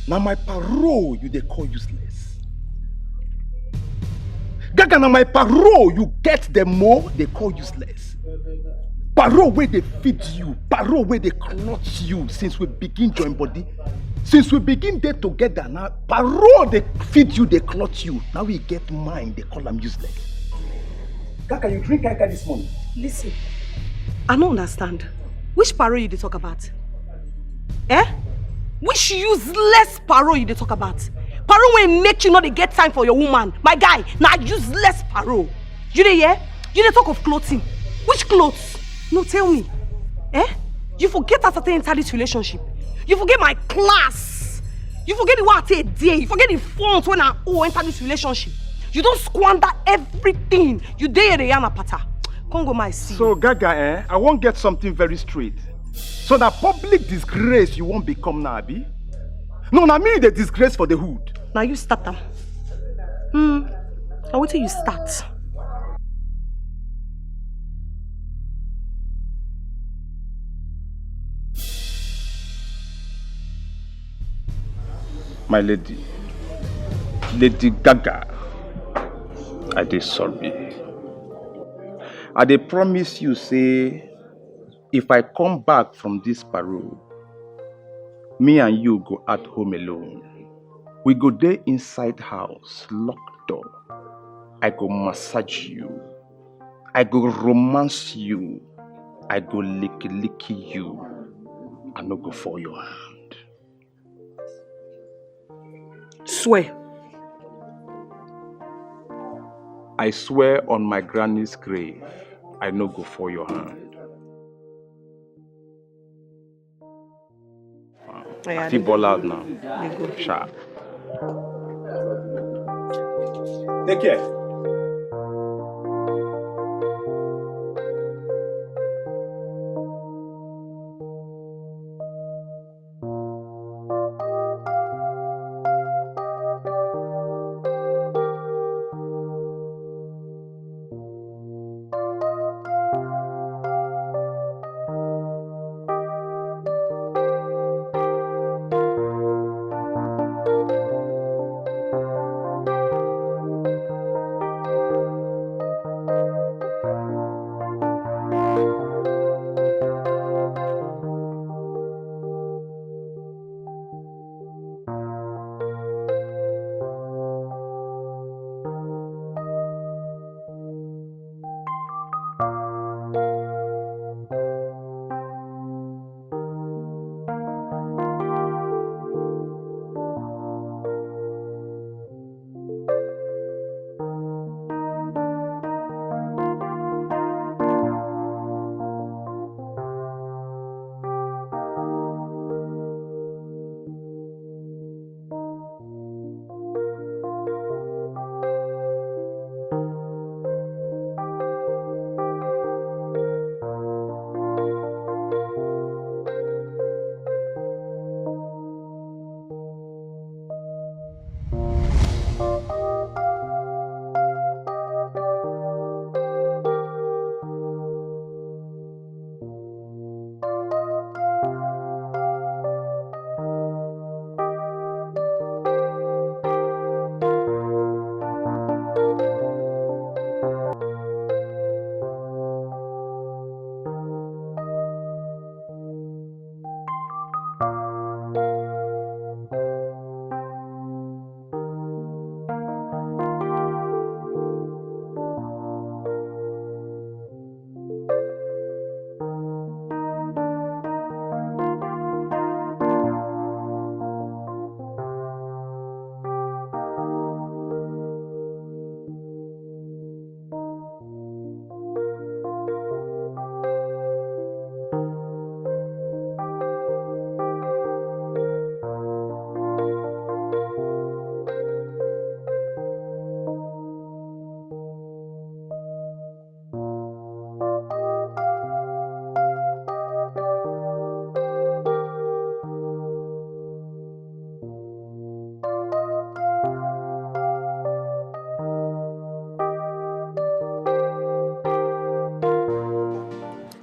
[SPEAKER 8] Now my parole you they call useless. Gaga, now my parole you get the more they call useless. Parole where they feed you, parole where they clutch you since we begin join body. Since we begin there together now, parole they feed you, they clutch you. Now we get mine, they call them useless. Gaga, you drink Gaga this morning?
[SPEAKER 6] Listen, I don't understand. Which parole you they talk about? Eh? Which useless parole you they talk about? Parole will make you not get time for your woman. My guy, now useless parole. You dey hear? You dey talk of clothing. Which clothes? No, tell me. Eh? You forget that I enter this relationship. You forget my class. You forget the what I take day. You forget the funds when I enter this relationship. You don't squander everything. You dey the yana pata. Come go my see.
[SPEAKER 8] So Gaga, I won't get something very straight. So that public disgrace you won't become now, Abi? No, now me the disgrace for the hood.
[SPEAKER 6] Now you start them. I wait till you start.
[SPEAKER 8] My lady, Lady Gaga, I dey sorry. I dey promise you say, if I come back from this parole, me and you go at home alone. We go there inside house, locked door. I go massage you. I go romance you. I go licky you. I no go for your hand.
[SPEAKER 6] Swear.
[SPEAKER 8] I swear on my granny's grave, I no go for your hand. I feel ball out now. Sharp. Take care.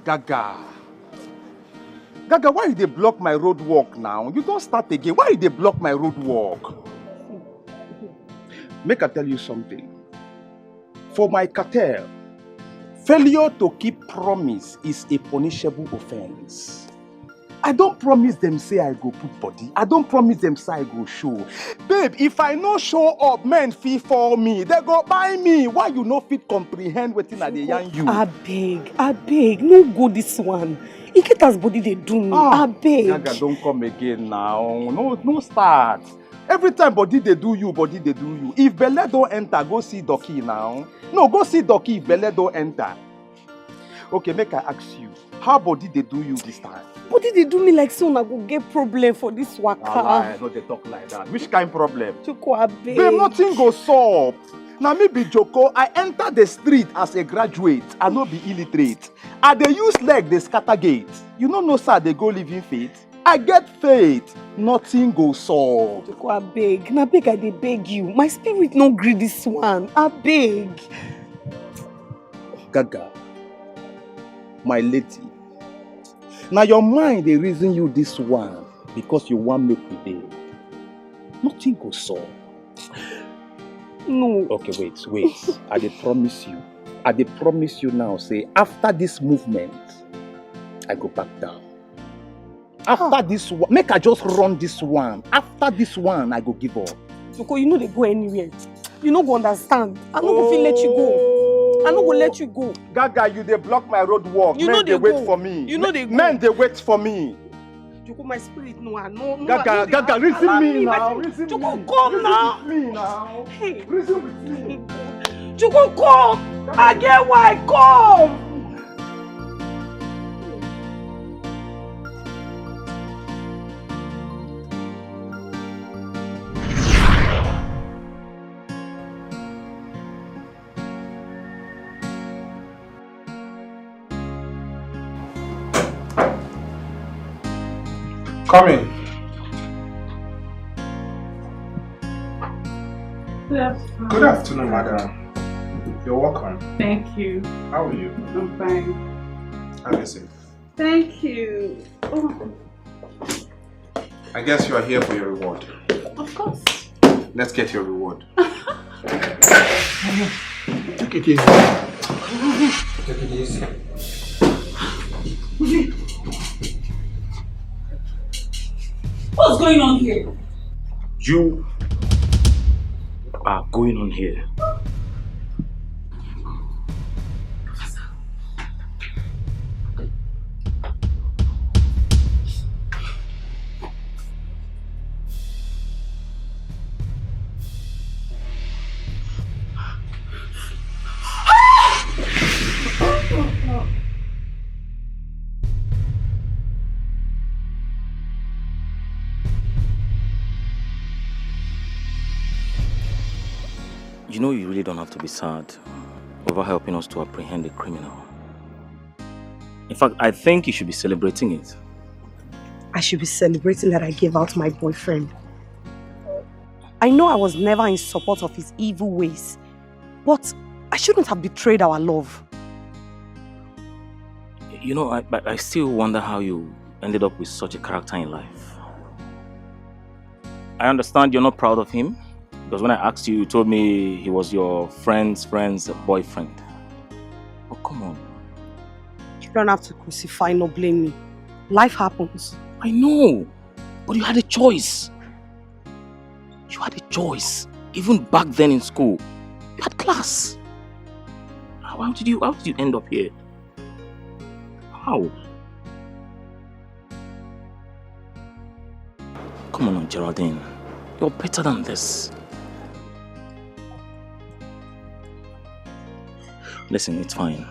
[SPEAKER 8] Gaga. Gaga, why they block my road walk now? You don't start again. Why they block my road walk? Make I tell you something. For my cartel, failure to keep promise is a punishable offense. I don't promise them say I go put body. I don't promise them say I go show. Babe, if I no show up, men fee for me. They go buy me. Why you no fit comprehend wetin I dey yarn you?
[SPEAKER 7] I beg, no go this one. You get as body they do me. I beg.
[SPEAKER 8] Gaga, don't come again now. No start. Every time body they do you, body they do you. If belle don't enter, go see Dikeh now. No, go see Dikeh if belle don't enter. Okay, make I ask you. How body they do you this time?
[SPEAKER 7] Body they do me like so I go get problem for this waka.
[SPEAKER 8] No, they talk like that. Which kind problem?
[SPEAKER 7] Joko, I beg.
[SPEAKER 8] Babe, nothing go solve. Now me be Joko, I enter the street as a graduate. I no be illiterate. I dey use leg, they scatter gate. You know, sir, they go living faith. I get faith. Nothing go solve.
[SPEAKER 7] Joko, I beg. I dey beg you. My spirit no gree this one. I beg.
[SPEAKER 8] Gaga, my lady. Now your mind they reason you this one because you want make with them. Nothing go solve.
[SPEAKER 7] No.
[SPEAKER 8] Okay, wait. I dey promise you. I dey promise you now, say, after this movement, I go back down. After this one, make I just run this one. After this one, I go give up.
[SPEAKER 7] Joko, you know they go anywhere. You no go understand. I no go fit let you go. I no go let you go.
[SPEAKER 8] Gaga, you they block my road walk.
[SPEAKER 7] You know they
[SPEAKER 8] wait for me.
[SPEAKER 7] You know they go.
[SPEAKER 8] Men, they wait for me.
[SPEAKER 7] Joko, my spirit, no.
[SPEAKER 8] Gaga, reason me now. Reason
[SPEAKER 7] Joko,
[SPEAKER 8] me.
[SPEAKER 7] come now.
[SPEAKER 8] Reason with me now.
[SPEAKER 7] Hey.
[SPEAKER 8] Reason with me.
[SPEAKER 7] Joko, come. I get why. Come.
[SPEAKER 3] Come in. Good afternoon, madam. You're welcome.
[SPEAKER 12] Thank you.
[SPEAKER 3] How are you?
[SPEAKER 12] I'm fine.
[SPEAKER 3] Have a seat.
[SPEAKER 12] Thank you. Oh.
[SPEAKER 3] I guess you are here for your reward.
[SPEAKER 12] Of course.
[SPEAKER 3] Let's get your reward.
[SPEAKER 9] Take it easy. Take it easy.
[SPEAKER 12] What's going on here?
[SPEAKER 11] You are going on here. You know you really don't have to be sad over helping us to apprehend a criminal. In fact, I think you should be celebrating it.
[SPEAKER 7] I should be celebrating that I gave out my boyfriend. I know I was never in support of his evil ways, but I shouldn't have betrayed our love.
[SPEAKER 11] You know, I still wonder how you ended up with such a character in life. I understand you're not proud of him, because when I asked you, you told me he was your friend's boyfriend. Oh, come on.
[SPEAKER 7] You don't have to crucify nor blame me. Life happens.
[SPEAKER 11] I know, but you had a choice. You had a choice. Even back then in school, you had class. How did you end up here? How? Come on, Geraldine. You're better than this. Listen, it's fine.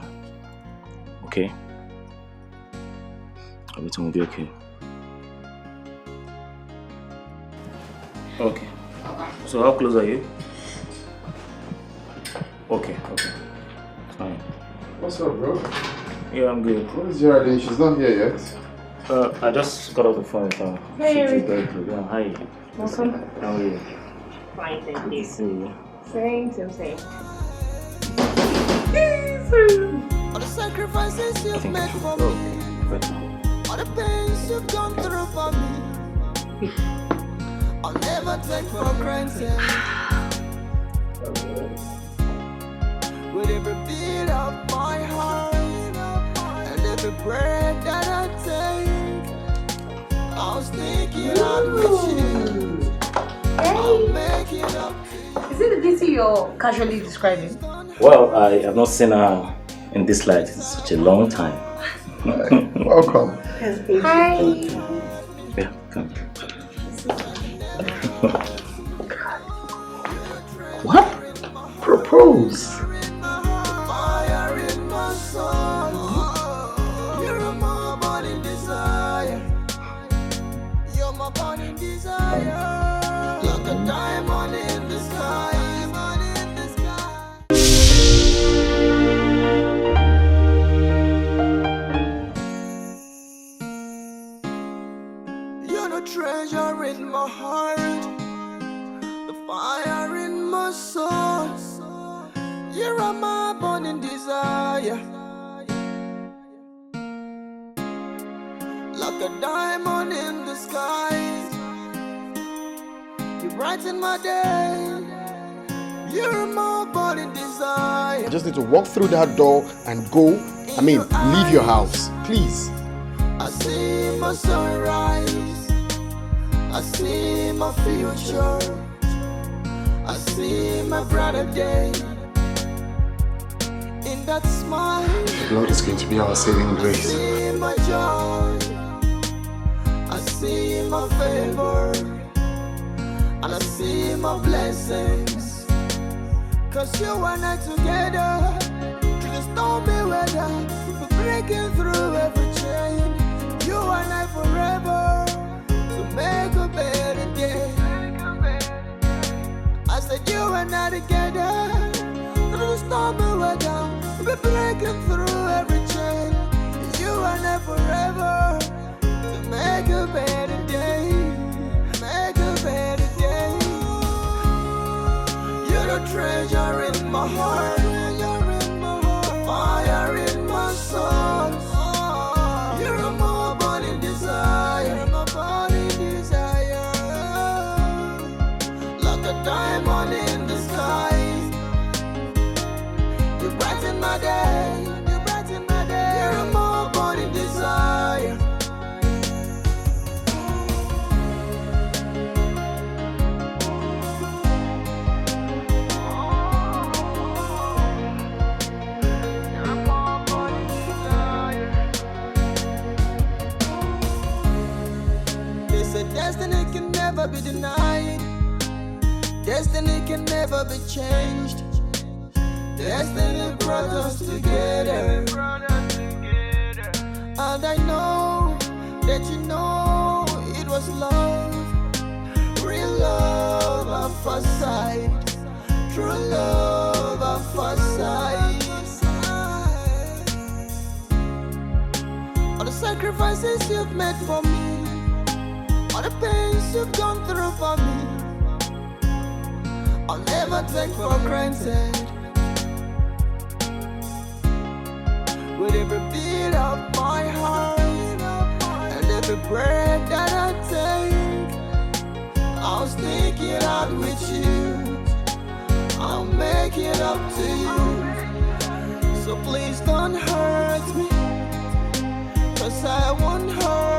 [SPEAKER 11] Okay? Everything will be okay. Okay. So how close are you? Okay. Fine.
[SPEAKER 3] What's up, bro?
[SPEAKER 11] Yeah, I'm good.
[SPEAKER 3] Where's Geraldine? She's not here yet.
[SPEAKER 11] I just got off the phone with her.
[SPEAKER 12] Hey.
[SPEAKER 11] She's very good. Yeah, hi.
[SPEAKER 12] Welcome.
[SPEAKER 11] How are you?
[SPEAKER 12] Fine, thank
[SPEAKER 11] Good to see you.
[SPEAKER 12] Same.
[SPEAKER 7] Please.
[SPEAKER 5] All the sacrifices you've made for me. All the pains you've gone through for me. I'll never take for granted. With every beat of my heart and every breath that I take, I'll sneak it out with you. I'll make it up to you.
[SPEAKER 12] Is it the DC you're casually describing?
[SPEAKER 11] Well, I have not seen her in this light in such a long time.
[SPEAKER 1] Welcome.
[SPEAKER 12] Hi.
[SPEAKER 11] Yeah, come.
[SPEAKER 1] What? Propose.
[SPEAKER 5] Fire in my soul. You're my burning desire. You're my burning desire. Like a diamond in the sky. You're the treasure in my heart. The fire in my soul. You're my burning desire. Like a diamond in the sky. You brighten my day. You're my burning desire.
[SPEAKER 1] You just need to walk through that door and go. Leave your house. Please.
[SPEAKER 5] I see my sunrise. I see my future. I see my brighter day. In that smile,
[SPEAKER 1] The Lord is going to be our saving
[SPEAKER 5] I
[SPEAKER 1] grace.
[SPEAKER 5] see my joy. I see my favor. And I see my blessings. Cause you and I together, through the stormy weather, we're breaking through every chain. You and I forever, to make a better day. I said you and I together, through the stormy weather, we're breaking through every chain. You and I forever, to make a better day. Make a better day. You're the treasure in my heart. Fire in my soul. You're my burning desire. My burning desire. Like a diamond in the sky. You brighten my day. You brighten my day. You're my burning desire. Destiny can never be denied. Destiny can never be changed. Destiny brought us together. And I know that you know it was love. Real love at first sight. True love at first sight. All the sacrifices you've made for me. All the pains you've gone through for me, I'll never take for granted. With every beat of my heart and every breath that I take, I'll sneak it out with you. I'll make it up to you. So please don't hurt me, 'cause I won't hurt